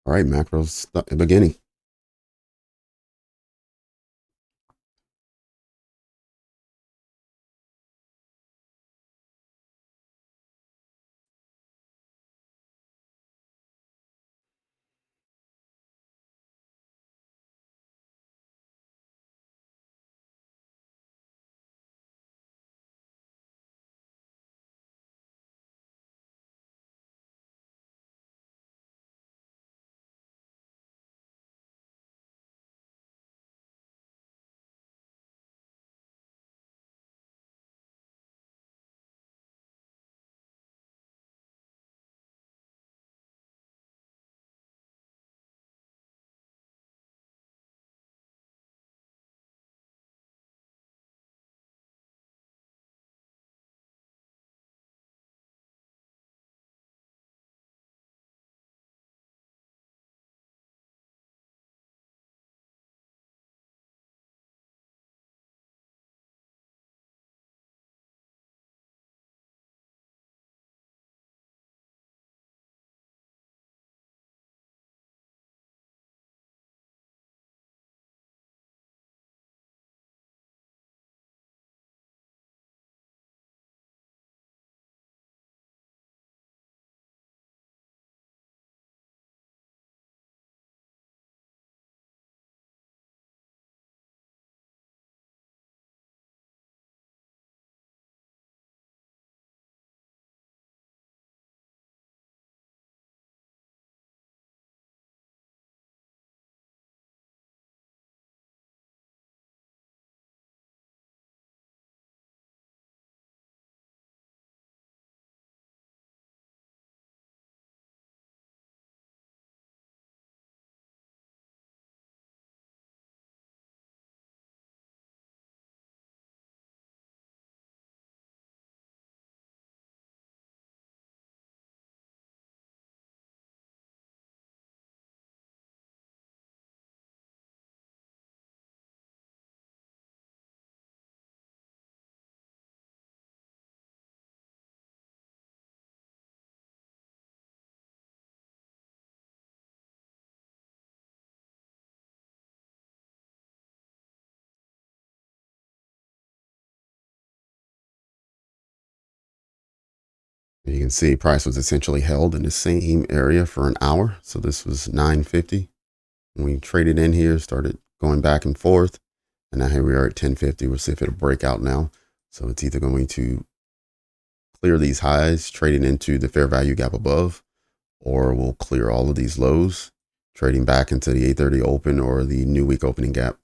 All right, macros beginning. You can see price was essentially held in the same area for an hour. So this was 950. We traded in here, started going back and forth. And now here we are at 1050. We'll see if it'll break out now. So it's either going to clear these highs, trading into the fair value gap above, or we'll clear all of these lows, trading back into the 830 open or the new week opening gap.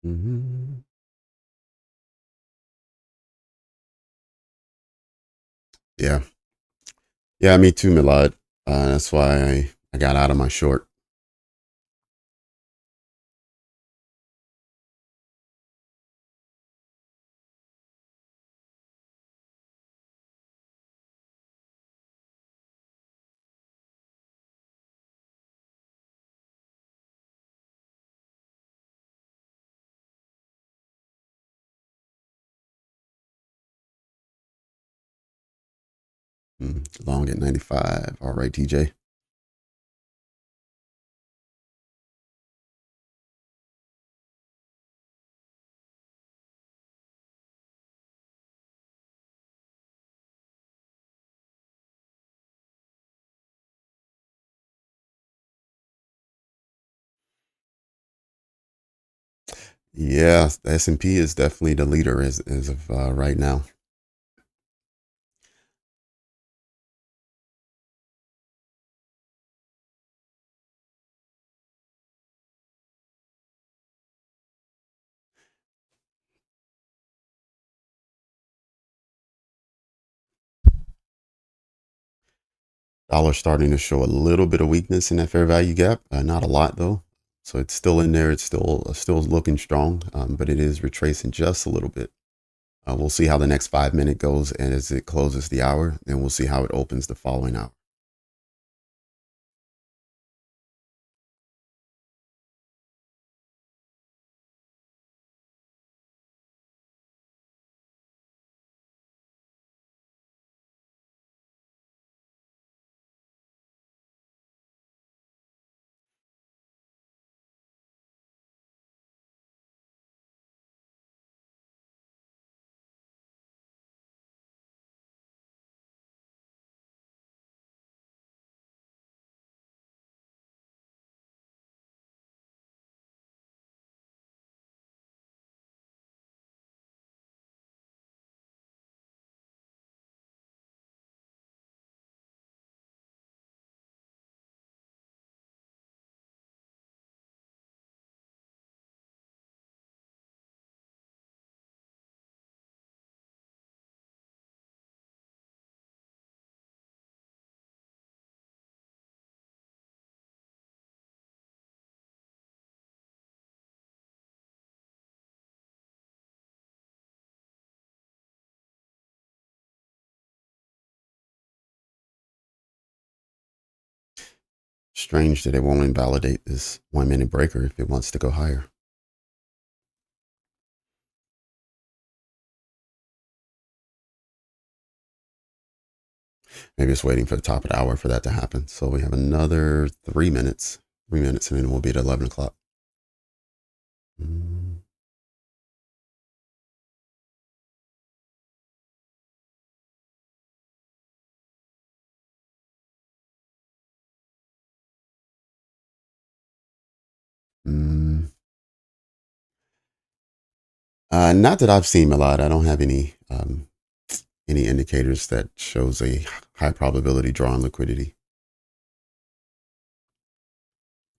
Mm-hmm. Yeah. Yeah, me too, Milad. That's why I got out of my short. Long at 95. All right, TJ. Yeah, the S&P is definitely the leader as of right now. Dollar starting to show a little bit of weakness in that fair value gap. Not a lot though. So it's still in there. It's still looking strong, but it is retracing just a little bit. We'll see how the next 5 minute goes, and as it closes the hour, and we'll see how it opens the following hour. Strange that it won't invalidate this 1 minute breaker if it wants to go higher. Maybe it's waiting for the top of the hour for that to happen. So we have another 3 minutes, 3 minutes, and then we'll be at 11 o'clock. Mm, mm. Not that I've seen a lot. I don't have any indicators that shows a high probability draw on liquidity.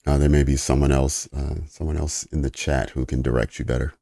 There may be someone else in the chat who can direct you better.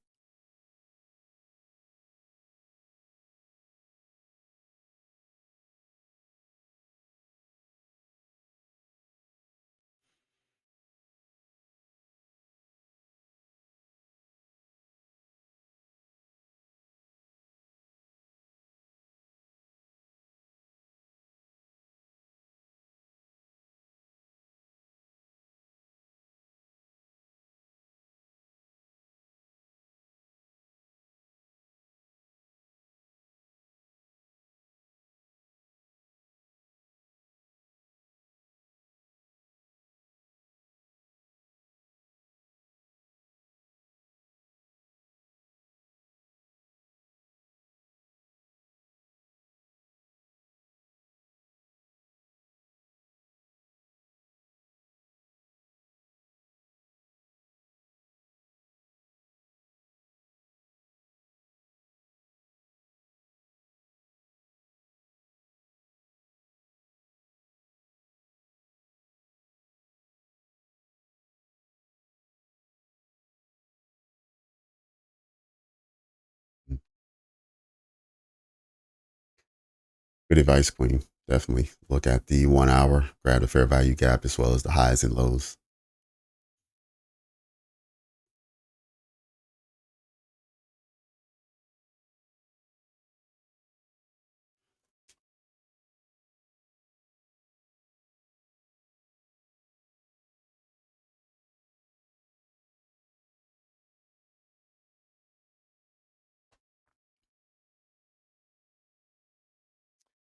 Good advice, Queen. Definitely look at the 1 hour, grab the fair value gap as well as the highs and lows.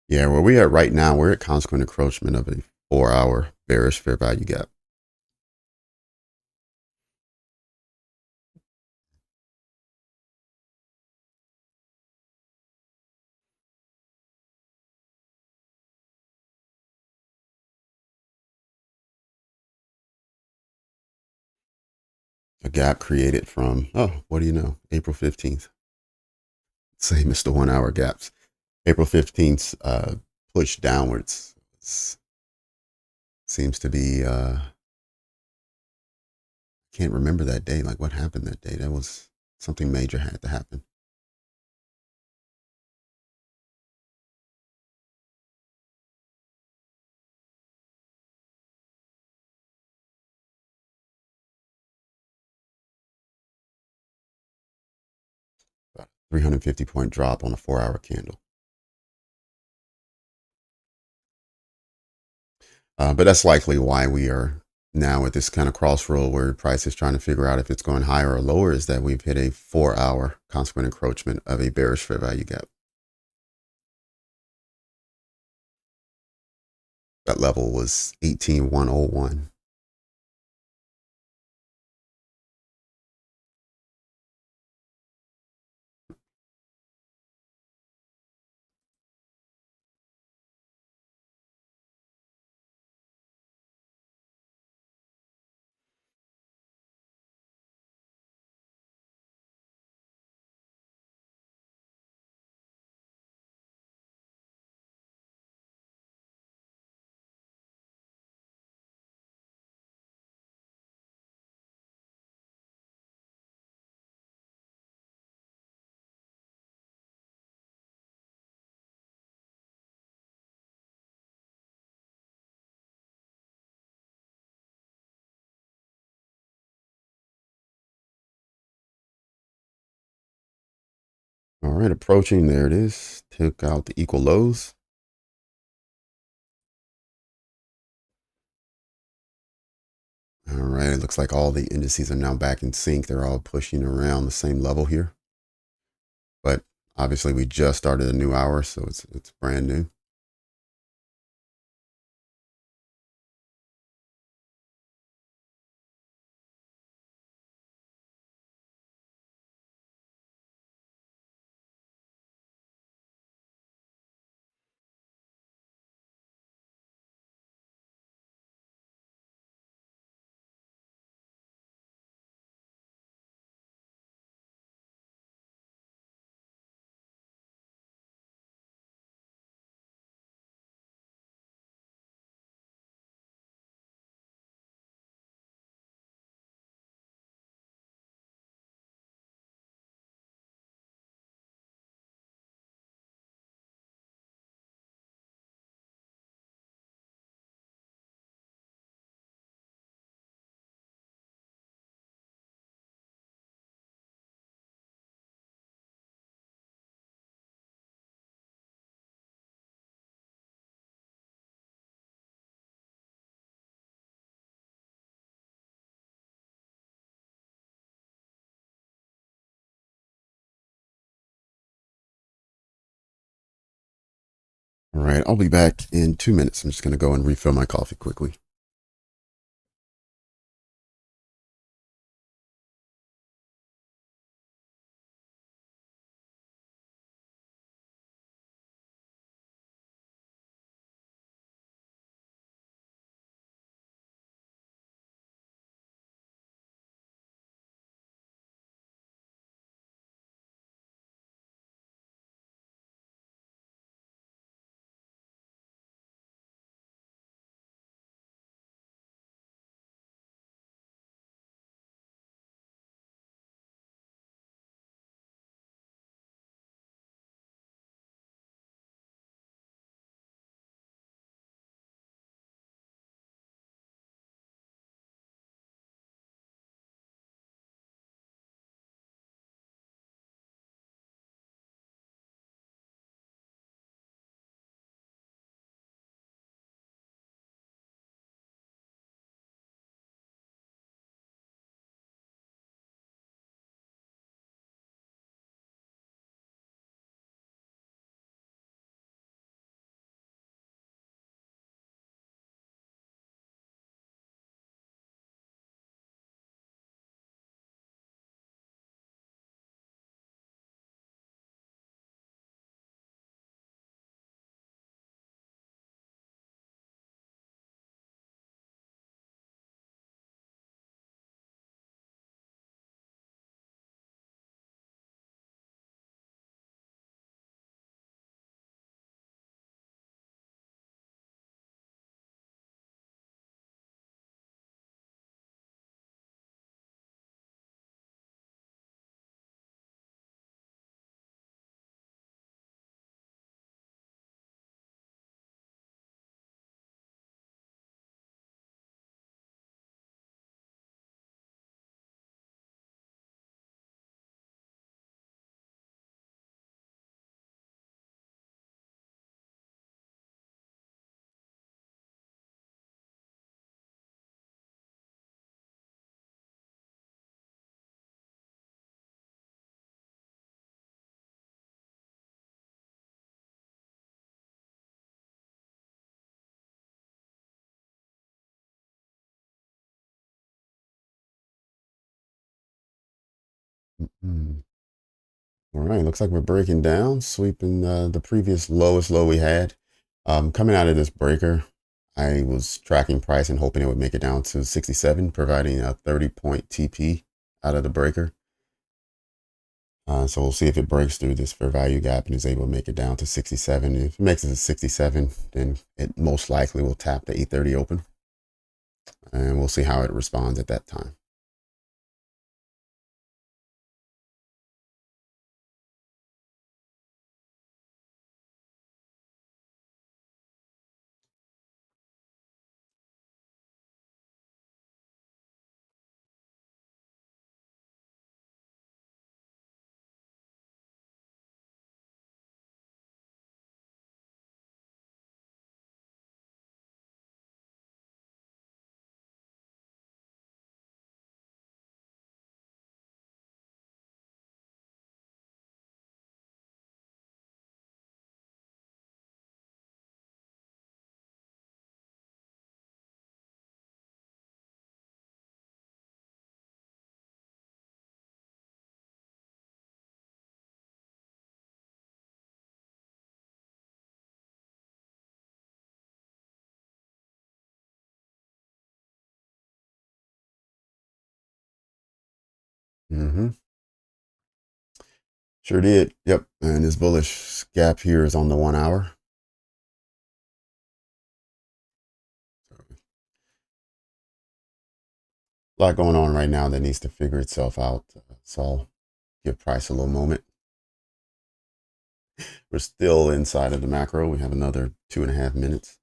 Yeah, where we at right now, we're at consequent encroachment of a 4 hour bearish fair value gap. A gap created from, oh, what do you know, April 15th. Same as the 1 hour gaps. April 15th push downwards seems to be, can't remember that day. Like what happened that day? That was something major had to happen. About 350-point drop on a 4 hour candle. But that's likely why we are now at this kind of crossroad where price is trying to figure out if it's going higher or lower, is that we've hit a 4 hour consequent encroachment of a bearish fair value gap. That level was 18,101. All right, approaching. There it is. Took out the equal lows. All right, it looks like all the indices are now back in sync. They're all pushing around the same level here. But obviously, we just started a new hour, so it's brand new. All right, I'll be back in 2 minutes. I'm just going to go and refill my coffee quickly. Mm-mm. All right, looks like we're breaking down, sweeping the previous lowest low we had. Coming out of this breaker, I was tracking price and hoping it would make it down to 67, providing a 30-point TP out of the breaker. So we'll see if it breaks through this fair value gap and is able to make it down to 67. If it makes it to 67, then it most likely will tap the 830 open. And we'll see how it responds at that time. Mm-hmm. Sure did. Yep. And this bullish gap here is on the 1 hour. A lot going on right now that needs to figure itself out. So I'll give price a little moment. We're still inside of the macro. We have another 2.5 minutes.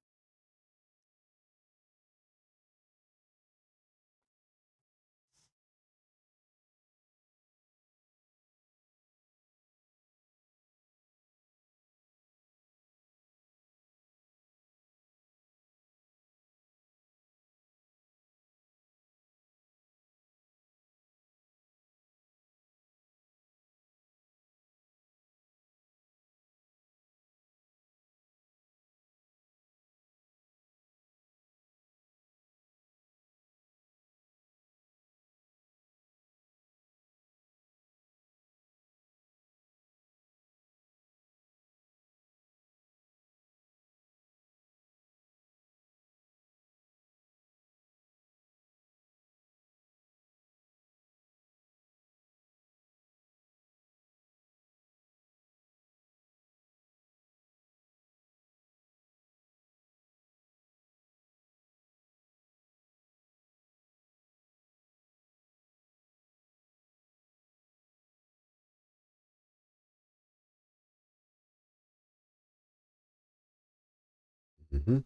Mm-hmm.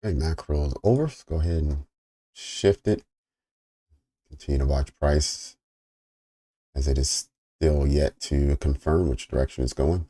Okay, macro is over. So go ahead and shift it. Continue to watch price as it is still yet to confirm which direction it's going.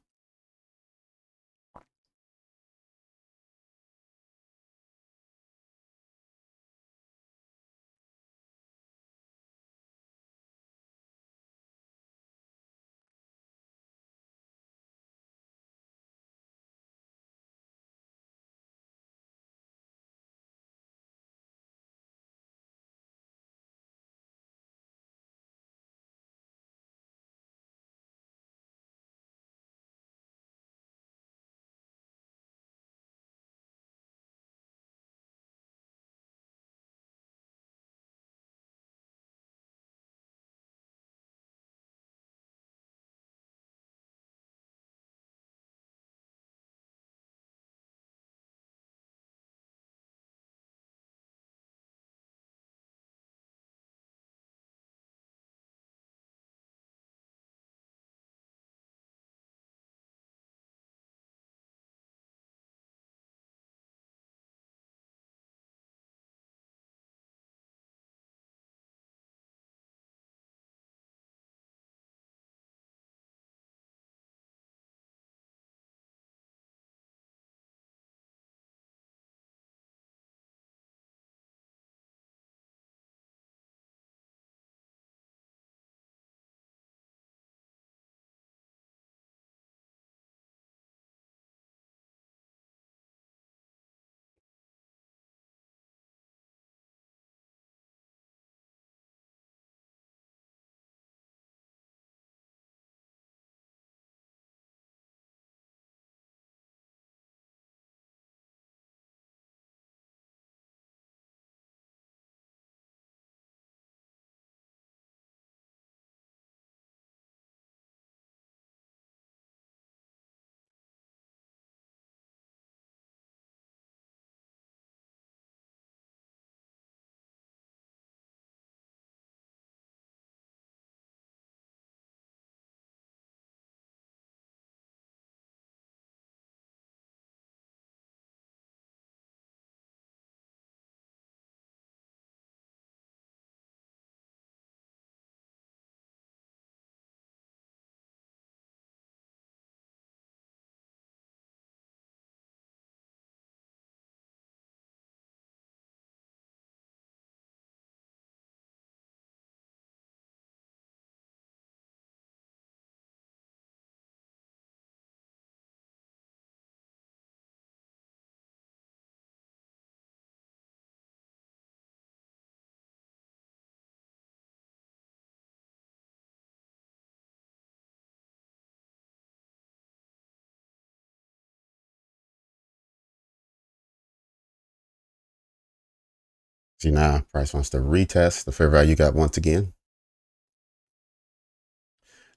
See now, price wants to retest the fair value gap once again.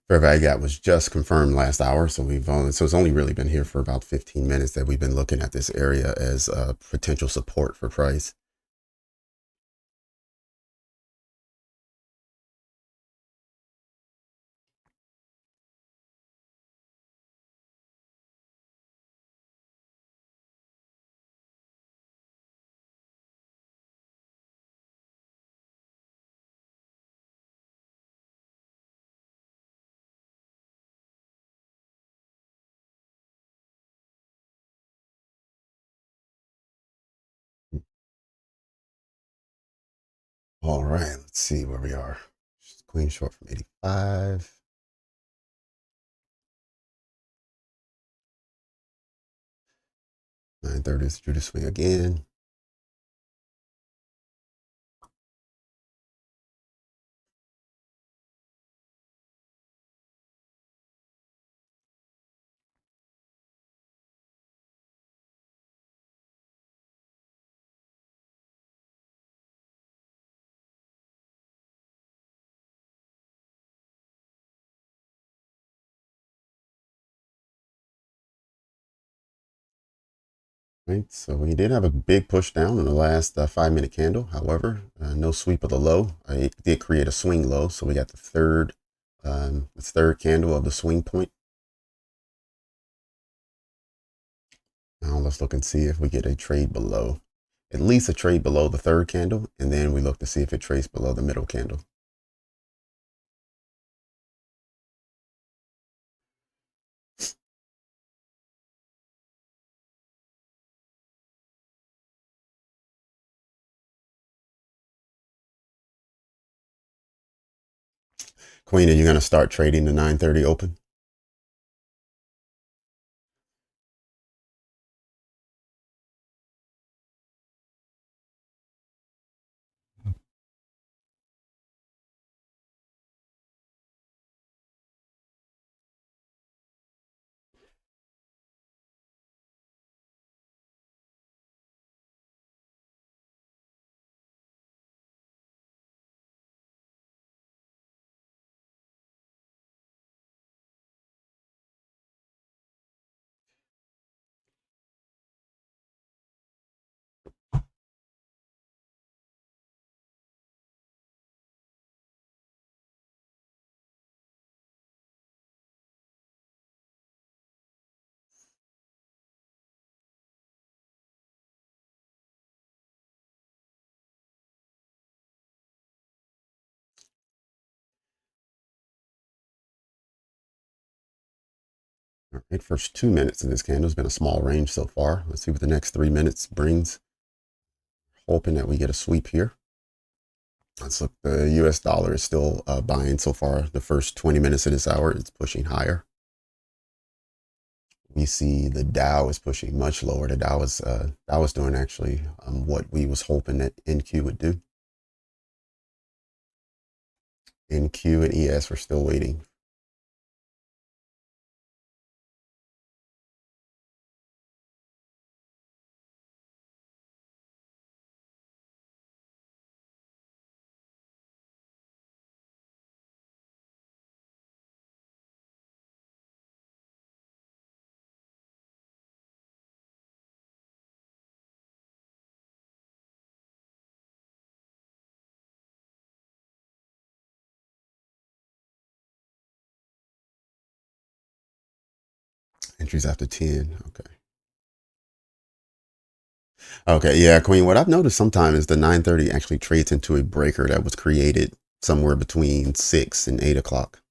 Fair value gap was just confirmed last hour, so it's only really been here for about 15 minutes that we've been looking at this area as potential support for price. All right, let's see where we are. Queen short from 85. 930 is due to swing again. Right, so we did have a big push down in the last 5-minute candle. However, no sweep of the low. It did create a swing low, so we got the third candle of the swing point. Now let's look and see if we get a trade below. at least a trade below the third candle, and then we look to see if it trades below the middle candle. Queen, are you going to start trading the 9:30 open? All right, first 2 minutes of this candle has been a small range so far. Let's see what the next 3 minutes brings. Hoping that we get a sweep here. Let's look. The US dollar is still buying so far. The first 20 minutes of this hour, it's pushing higher. We see the Dow is pushing much lower. The Dow was doing actually what we was hoping that NQ would do. NQ and ES we're still waiting. Entries after 10. Okay. Okay, yeah, Queen. What I've noticed sometimes is the 9:30 actually trades into a breaker that was created somewhere between 6 and 8 o'clock.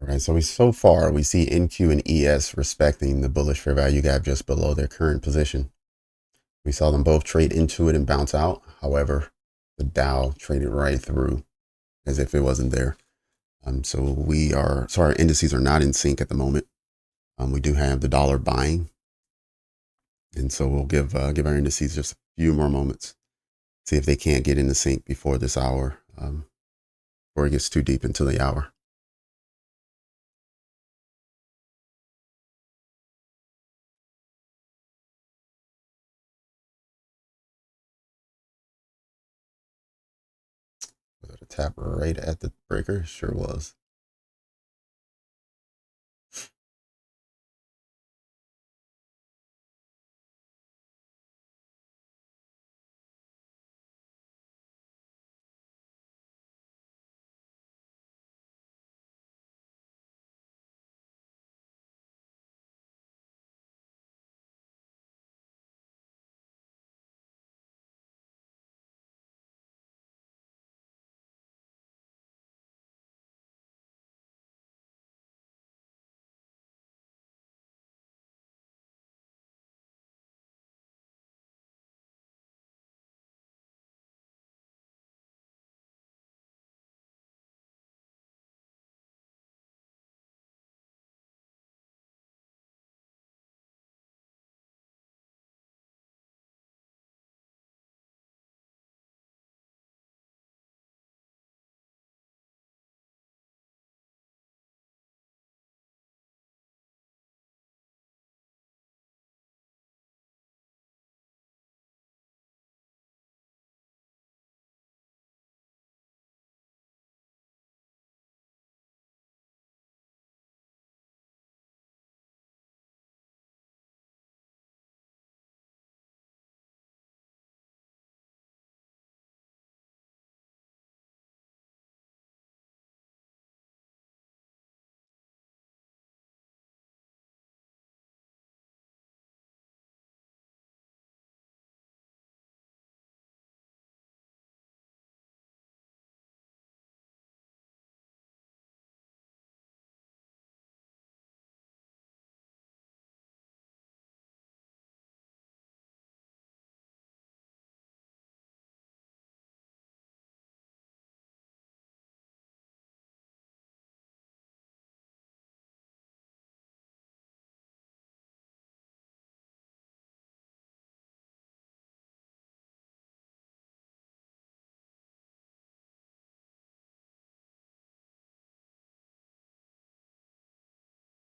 All right, so far we see NQ and ES respecting the bullish fair value gap just below their current position. We saw them both trade into it and bounce out. However, the Dow traded right through as if it wasn't there. So our indices are not in sync at the moment. We do have the dollar buying, and so we'll give our indices just a few more moments, see if they can't get into sync before this hour, before it gets too deep into the hour. Was it a tap right at the breaker? Sure was.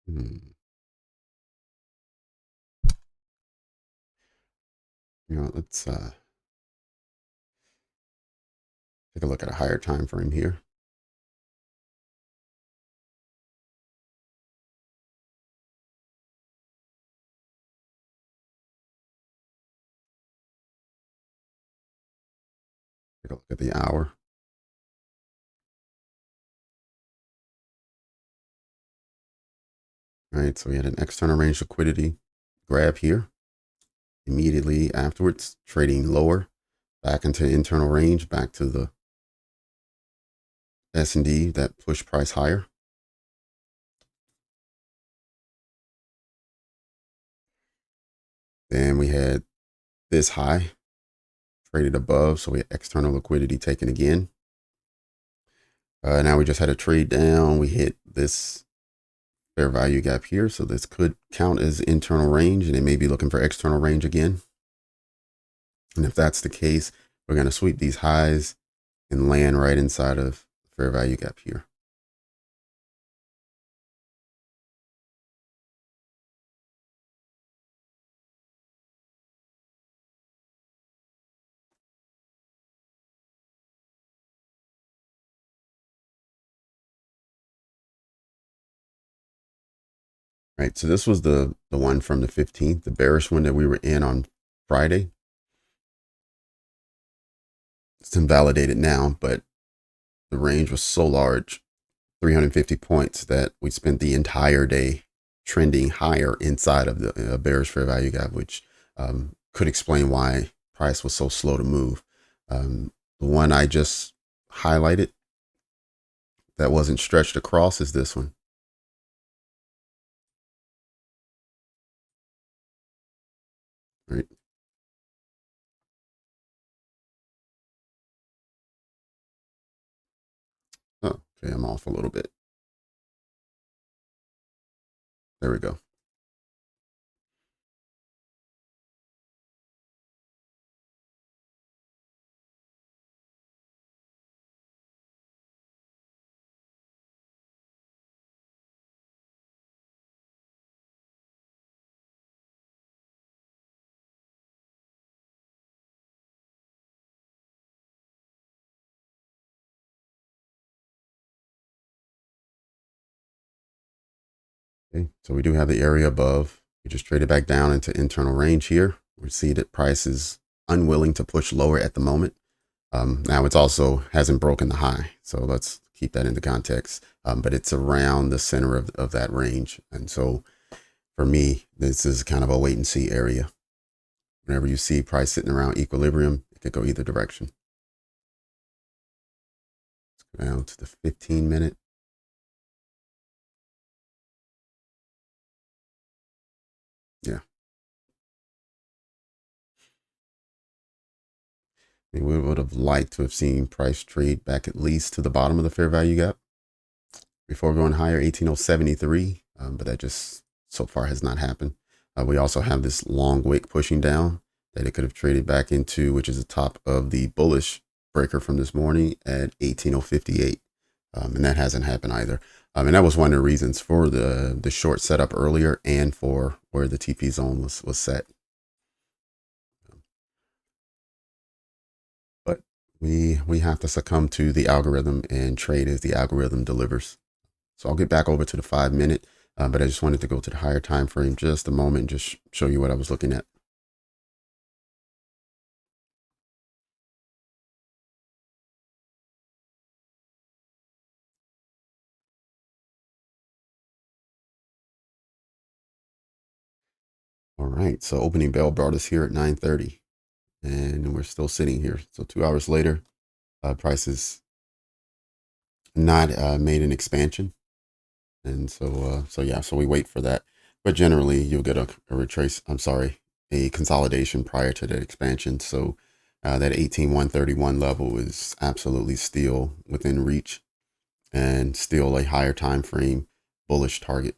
Hmm. Let's take a look at a higher time frame here. Take a look at the hour. All right, so we had an external range liquidity grab here. Immediately afterwards, trading lower, back into internal range, back to the S&D that pushed price higher. Then we had this high traded above, so we had external liquidity taken again. Now we just had a trade down. We hit this fair value gap here, so this could count as internal range, and it may be looking for external range again. And if that's the case, we're going to sweep these highs and land right inside of fair value gap here. Right, so this was the one from the 15th, the bearish one that we were in on Friday. It's invalidated now, but the range was so large, 350 points, that we spent the entire day trending higher inside of the bearish fair value gap, which could explain why price was so slow to move. The one I just highlighted that wasn't stretched across is this one. Right. Oh, okay, I'm off a little bit. There we go. Okay, so we do have the area above. We just traded back down into internal range here. We see that price is unwilling to push lower at the moment. Now it's also hasn't broken the high, so let's keep that into context. But it's around the center of that range, and so for me, this is kind of a wait and see area. Whenever you see price sitting around equilibrium, it could go either direction. Let's go down to the 15-minute. Yeah, I mean, we would have liked to have seen price trade back at least to the bottom of the fair value gap before going higher, 18,073, but that just so far has not happened. We also have this long wick pushing down that it could have traded back into, which is the top of the bullish breaker from this morning at 18,058, and that hasn't happened either. And that was one of the reasons for the short setup earlier and for where the TP zone was set. But we have to succumb to the algorithm and trade as the algorithm delivers. So I'll get back over to the 5-minute, but I just wanted to go to the higher time frame just a moment, just show you what I was looking at. All right, so opening bell brought us here at 9:30, and we're still sitting here. So 2 hours later, price is not made an expansion, and so yeah, so we wait for that. But generally, you'll get a retrace. I'm sorry, a consolidation prior to that expansion. So that 18,131 level is absolutely still within reach, and still a higher time frame bullish target.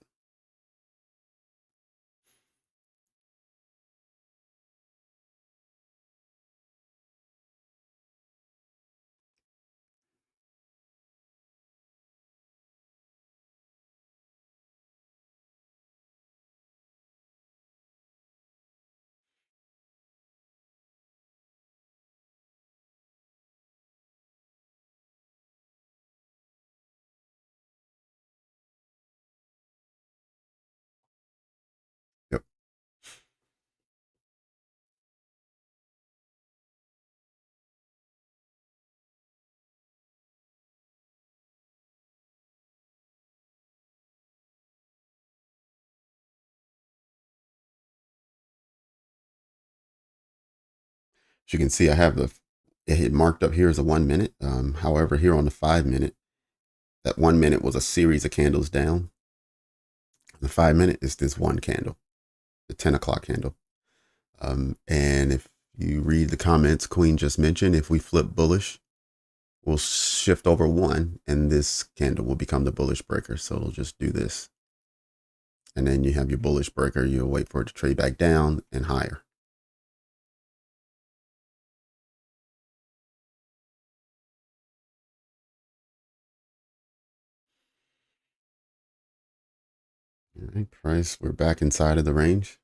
As you can see, I have it had marked up here as a 1 minute. However, here on the 5 minute, that 1 minute was a series of candles down. The 5 minute is this one candle, the 10 o'clock candle. And if you read the comments, Queen just mentioned, if we flip bullish, we'll shift over one and this candle will become the bullish breaker. So it'll just do this. And then you have your bullish breaker. You'll wait for it to trade back down and higher. All right, price, we're back inside of the range.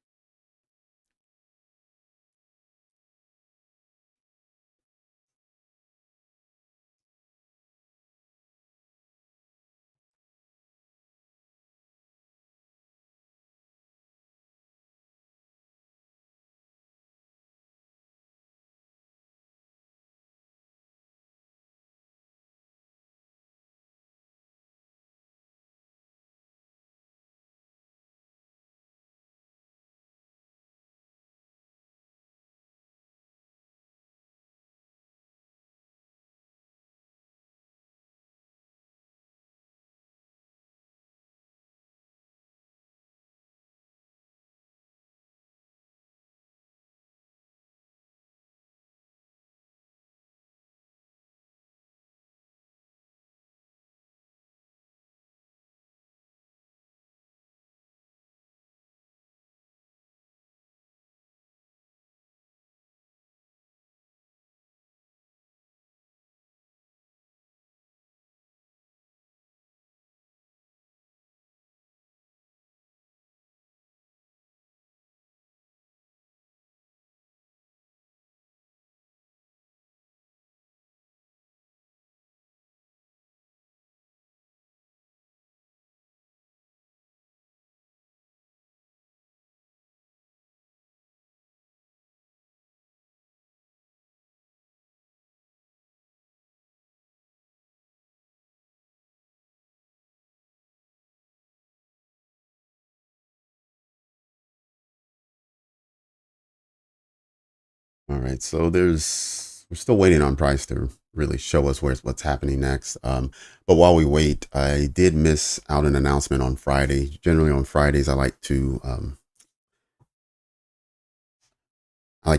All right, so we're still waiting on price to really show us what's happening next. But while we wait, I did miss out an announcement on Friday. Generally on Fridays, I like to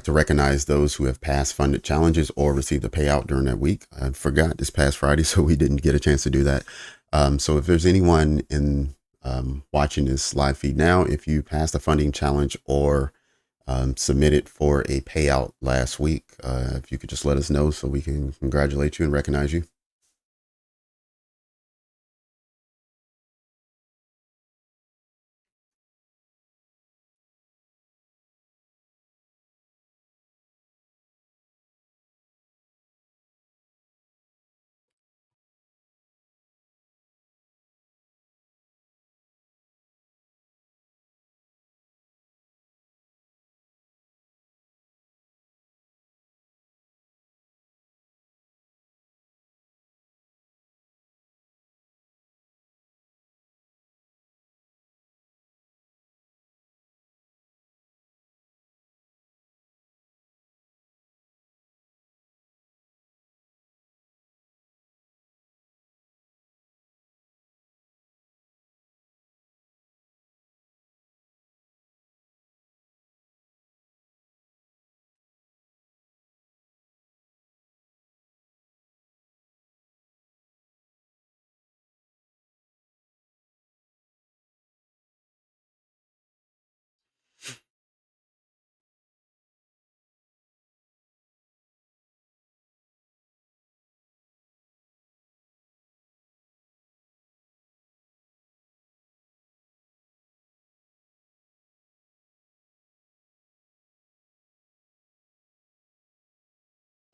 recognize those who have passed funded challenges or received a payout during that week. I forgot this past Friday, so we didn't get a chance to do that. So if there's anyone in watching this live feed now, if you passed a funding challenge or submitted for a payout last week, if you could just let us know so we can congratulate you and recognize you.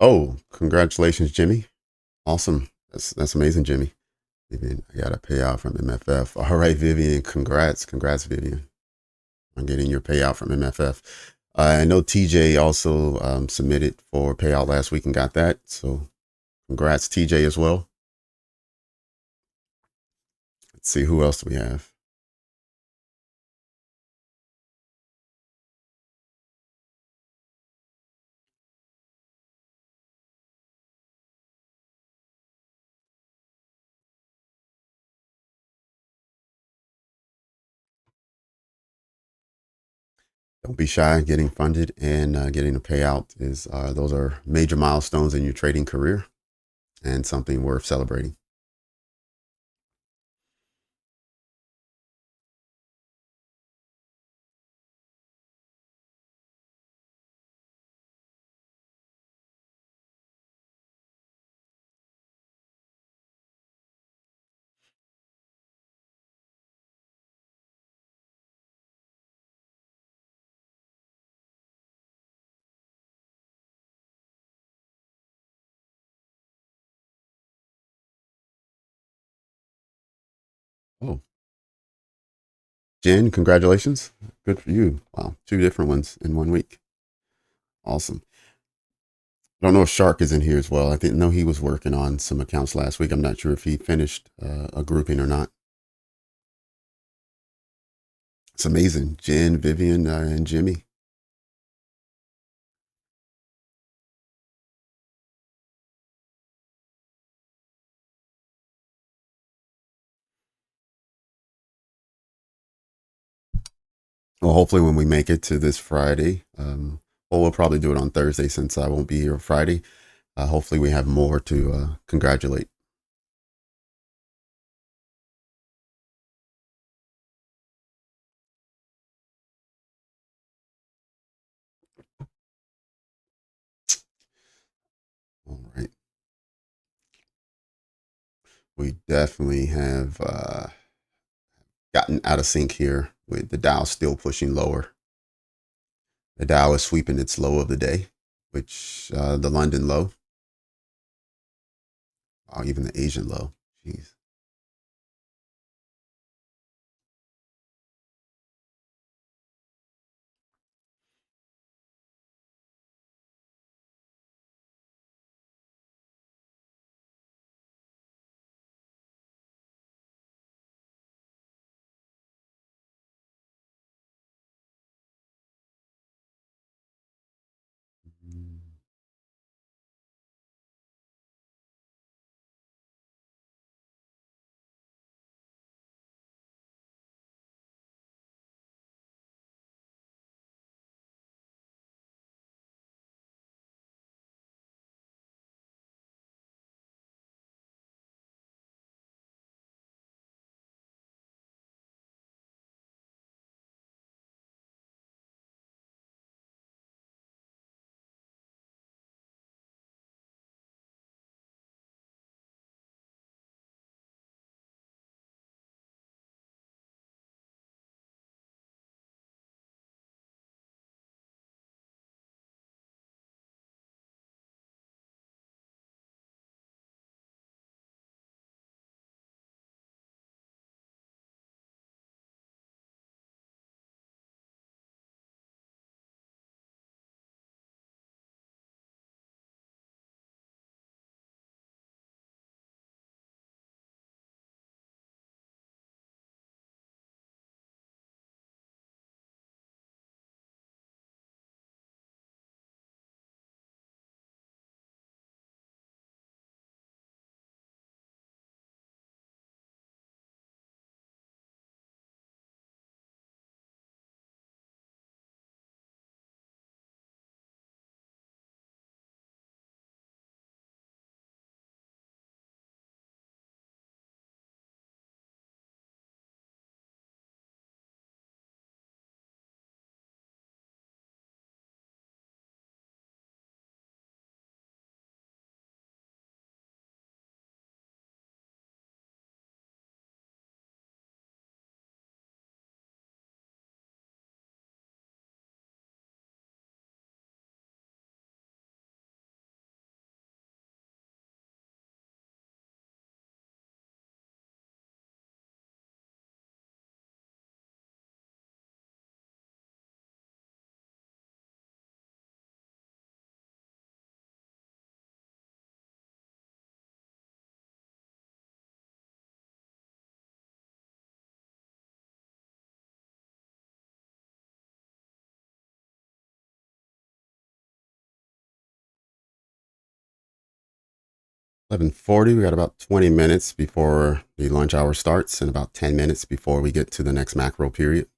Oh, congratulations, Jimmy. Awesome. That's amazing, Jimmy. Vivian, I got a payout from MFF. All right, Vivian, congrats, Vivian, on getting your payout from MFF. I know TJ also submitted for payout last week and got that. So congrats, TJ, as well. Let's see who else do we have. Don't be shy. Getting funded and getting a payout is those are major milestones in your trading career and something worth celebrating. Oh, Jen, congratulations. Good for you. Wow, two different ones in 1 week. Awesome. I don't know if Shark is in here as well. I didn't know he was working on some accounts last week. I'm not sure if he finished a grouping or not. It's amazing. Jen, Vivian, and Jimmy. Well, hopefully when we make it to this Friday, well, we'll probably do it on Thursday since I won't be here Friday. Hopefully we have more to congratulate. All right. We definitely have gotten out of sync here with the Dow still pushing lower. The Dow is sweeping its low of the day, which the London low, or even the Asian low. Jeez. 11:40. We got about 20 minutes before the lunch hour starts and about 10 minutes before we get to the next macro period.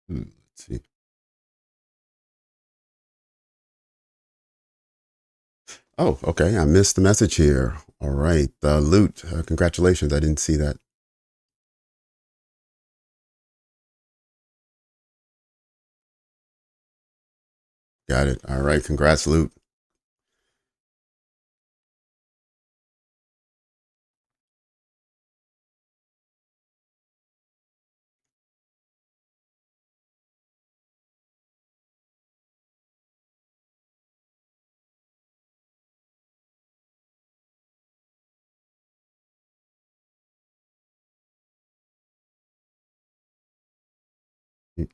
Let's see. Oh, okay. I missed the message here. All right. Loot, congratulations. I didn't see that. Got it. All right. Congrats, Loot. Hmm.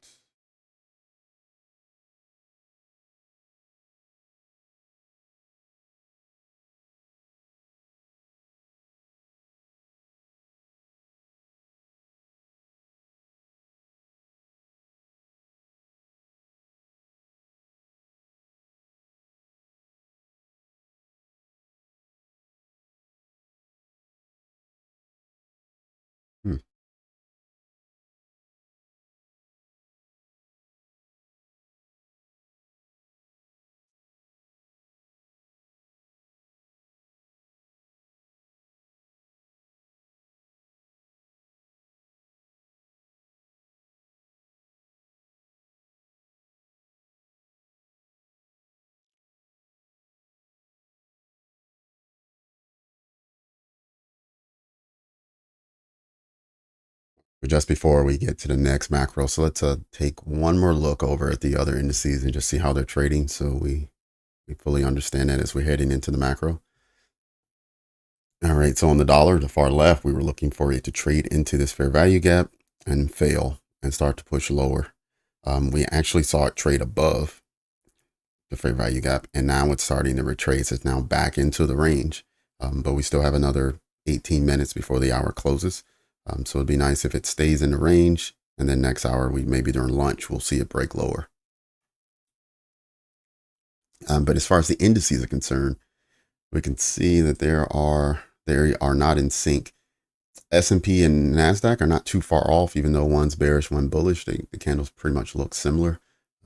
Just before we get to the next macro, so let's take one more look over at the other indices and just see how they're trading, so we fully understand that as we're heading into the macro. All right, so on the dollar, the far left, we were looking for it to trade into this fair value gap and fail and start to push lower. We actually saw it trade above the fair value gap, and now it's starting to retrace. It's now back into the range, but we still have another 18 minutes before the hour closes. So it'd be nice if it stays in the range, and then next hour, we maybe during lunch, we'll see it break lower. But as far as the indices are concerned, we can see that they are not in sync. S&P and Nasdaq are not too far off, even though one's bearish, one bullish. The candles pretty much look similar,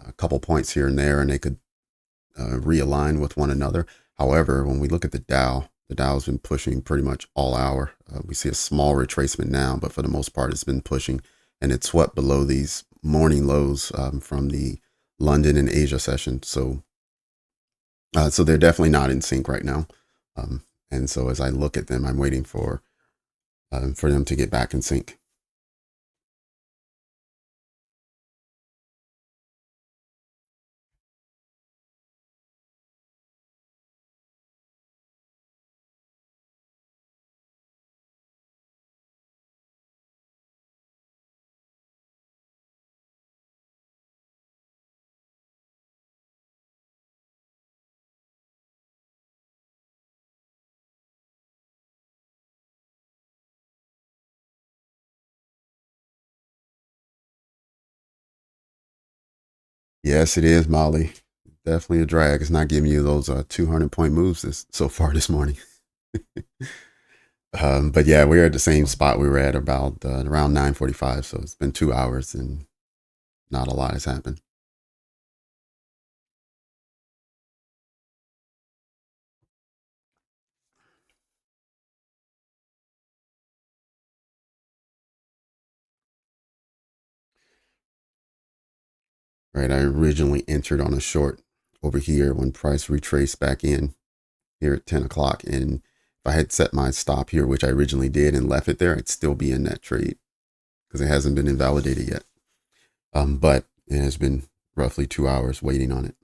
a couple points here and there, and they could realign with one another. However, when we look at the Dow's been pushing pretty much all hour. We see a small retracement now, but for the most part, it's been pushing, and it swept below these morning lows from the London and Asia session. So they're definitely not in sync right now. And so as I look at them, I'm waiting for them to get back in sync. Yes, it is, Molly. Definitely a drag. It's not giving you those 200-point moves so far this morning. But yeah, we're at the same spot we were at about around 9:45. So it's been 2 hours and not a lot has happened. Right. I originally entered on a short over here when price retraced back in here at 10 o'clock. And if I had set my stop here, which I originally did, and left it there, I'd still be in that trade because it hasn't been invalidated yet. But it has been roughly 2 hours waiting on it.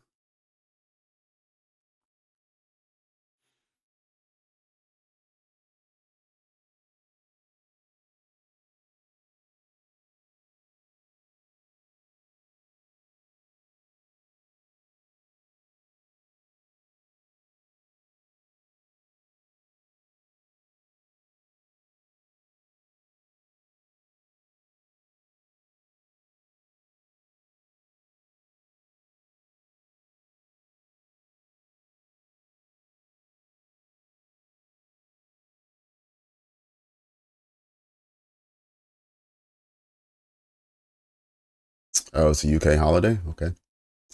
Oh, it's a UK holiday? Okay.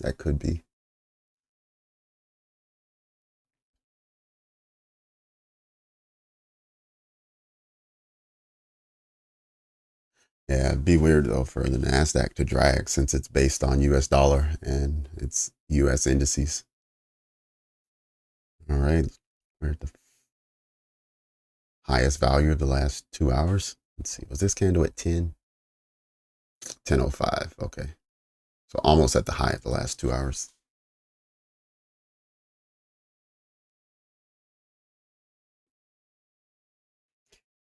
That could be. Yeah, it'd be weird though for the Nasdaq to drag since it's based on US dollar and it's US indices. All right. We're at the highest value of the last 2 hours. Let's see. Was this candle at 10? 10:05. Okay. So almost at the high of the last 2 hours.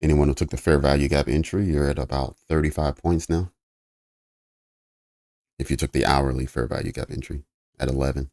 Anyone who took the fair value gap entry, you're at about 35 points now. If you took the hourly fair value gap entry at 11.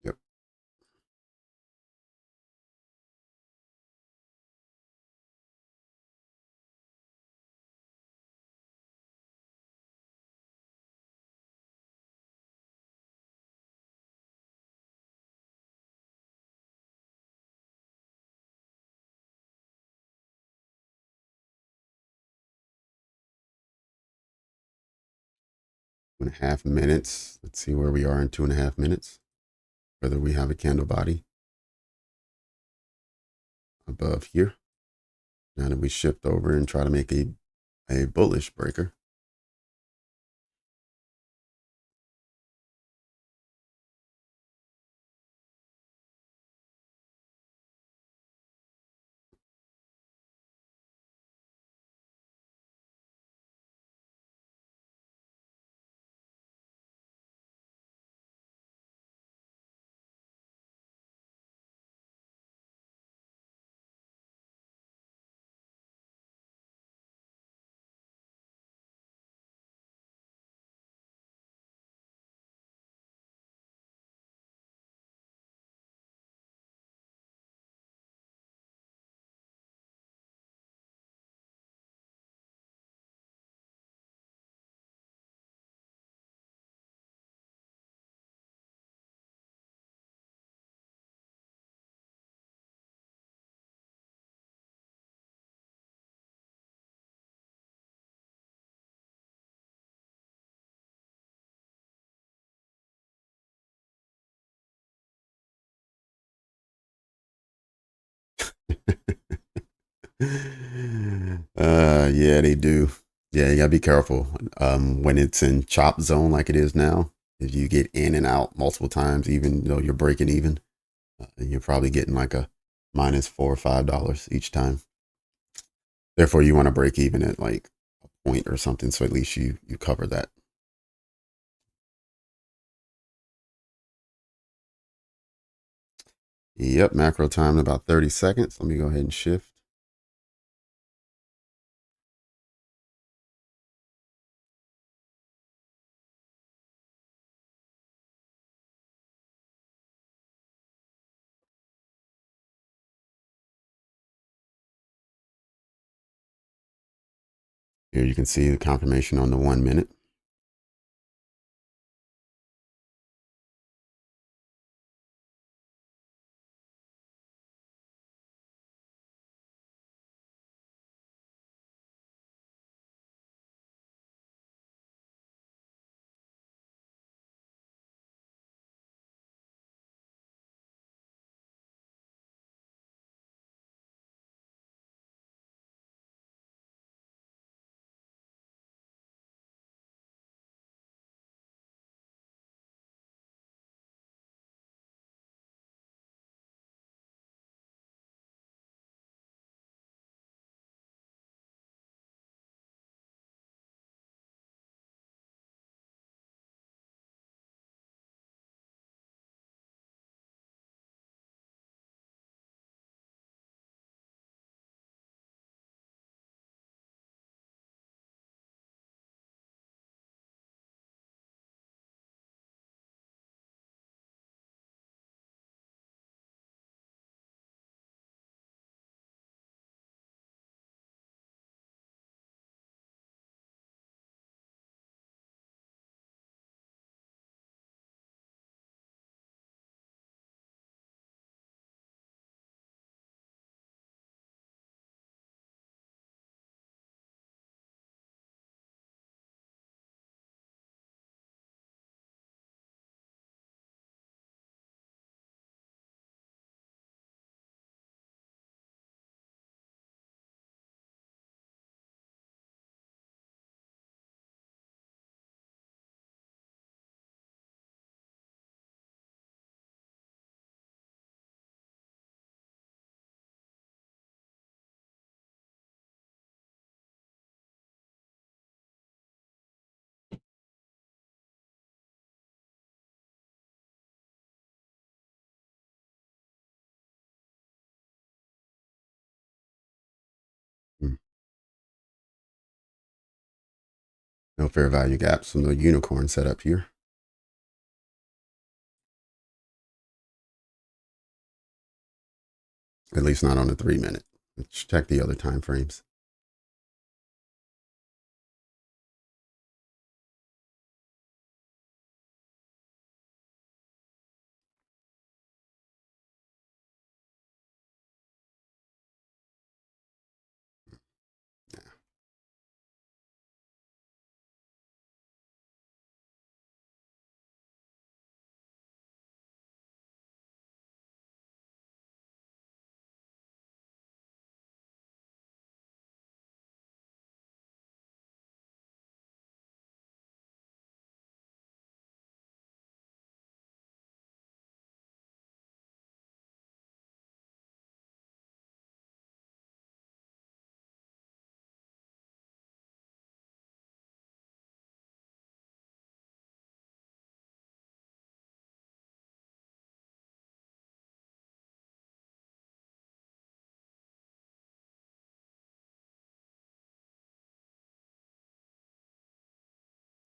Yep. Two and a half minutes. Let's see where we are in 2.5 minutes. Whether we have a candle body above here. Now that we shift over and try to make a bullish breaker. Yeah, they do. Yeah, you gotta be careful. When it's in chop zone like it is now, if you get in and out multiple times, even though you're breaking even, you're probably getting like a -$4 or $5 each time. Therefore, you want to break even at like a point or something, so at least you cover that. Yep, macro time in about 30 seconds. Let me go ahead and shift. Here you can see the confirmation on the 1 minute. No fair value gaps, so no unicorn setup here. At least not on the 3-minute. Let's check the other time frames.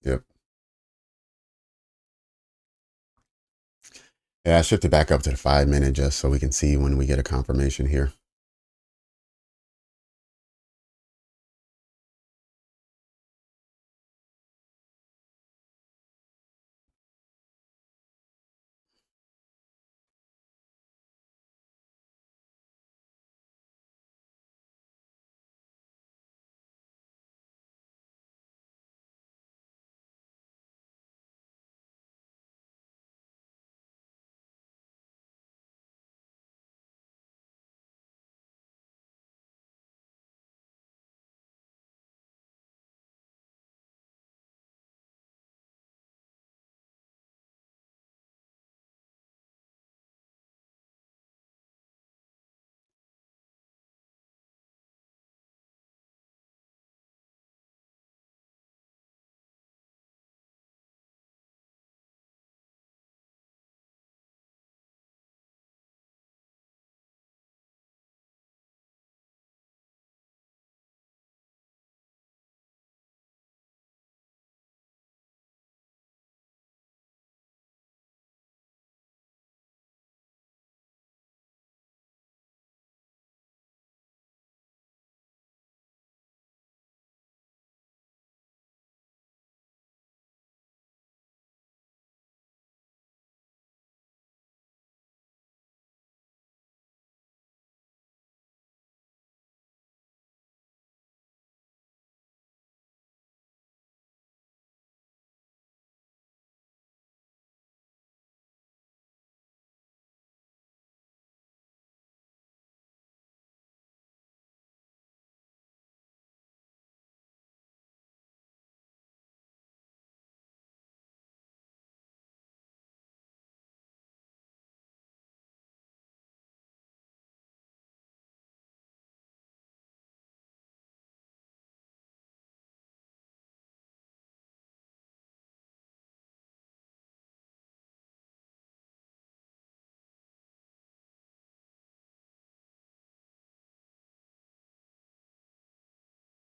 Yep. Yeah, I shifted back up to the 5-minute just so we can see when we get a confirmation here.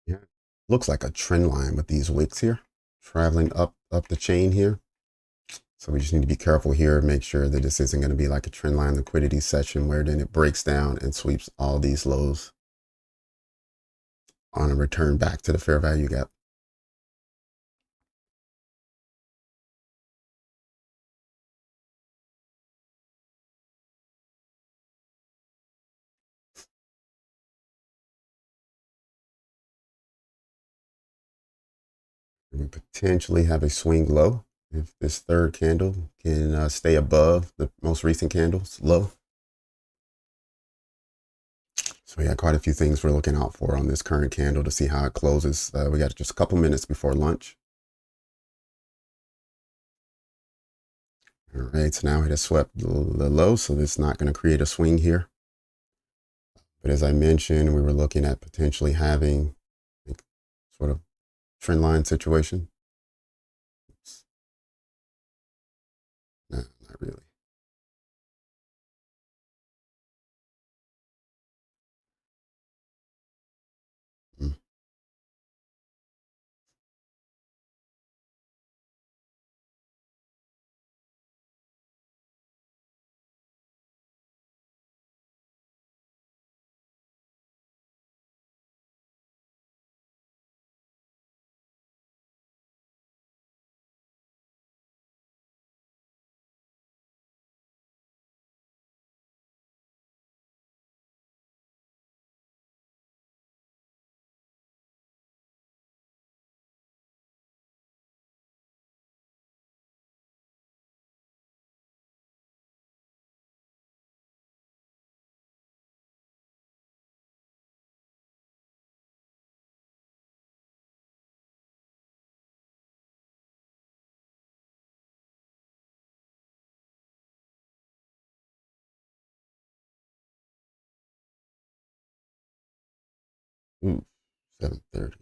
Yeah. Looks like a trend line with these wicks here, traveling up the chain here. So we just need to be careful here, make sure that this isn't going to be like a trend line liquidity session where then it breaks down and sweeps all these lows on a return back to the fair value gap. We potentially have a swing low if this third candle can stay above the most recent candle's low. So we got quite a few things we're looking out for on this current candle to see how it closes. We got just a couple minutes before lunch. All right, so now it has swept the low, so it's not going to create a swing here. But as I mentioned, we were looking at potentially having a sort of trend line situation. No, not really. Mm. Ooh, 7:30.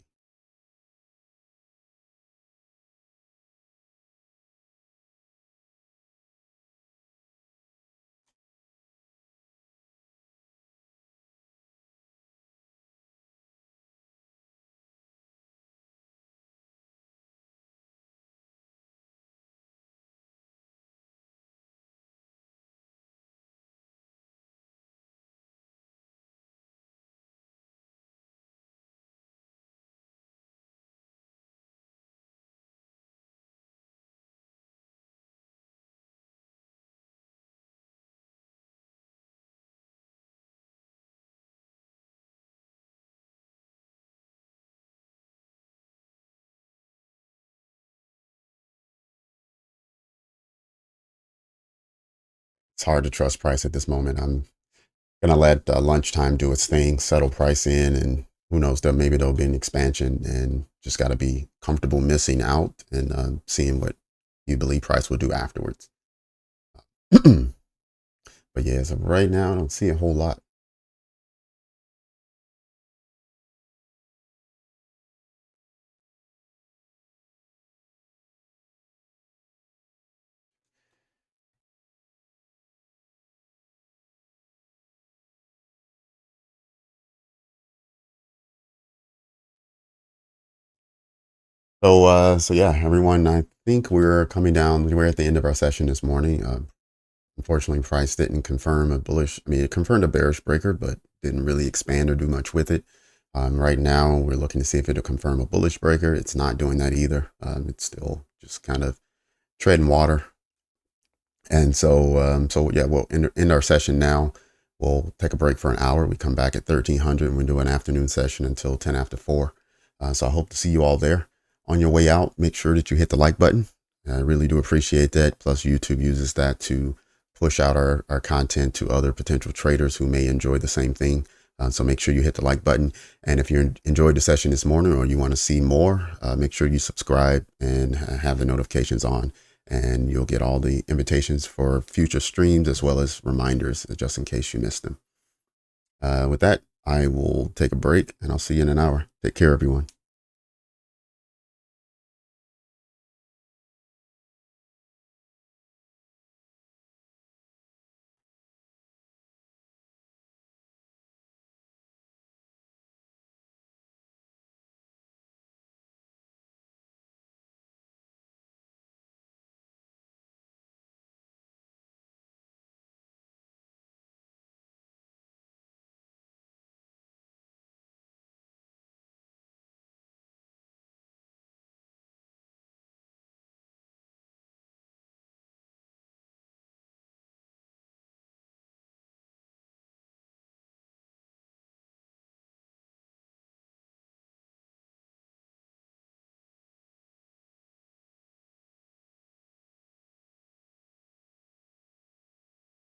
It's hard to trust price at this moment. I'm gonna let lunchtime do its thing, settle price in, and who knows, that maybe there'll be an expansion, and just got to be comfortable missing out and seeing what you believe price will do afterwards. But yeah, as of right now, I don't see a whole lot. So yeah, everyone, I think we're coming down. We're at the end of our session this morning. Unfortunately, price didn't confirm a bullish. I mean, it confirmed a bearish breaker, but didn't really expand or do much with it. Right now, we're looking to see if it'll confirm a bullish breaker. It's not doing that either. It's still just kind of treading water. And so yeah, we'll end our session now. We'll take a break for an hour. We come back at 1300 and we do an afternoon session until 10 after 4. So I hope to see you all there. On your way out, make sure that you hit the like button. I really do appreciate that. Plus, YouTube uses that to push out our content to other potential traders who may enjoy the same thing. So make sure you hit the like button. And if you enjoyed the session this morning or you want to see more, make sure you subscribe and have the notifications on. And you'll get all the invitations for future streams as well as reminders just in case you missed them. With that, I will take a break and I'll see you in an hour. Take care, everyone.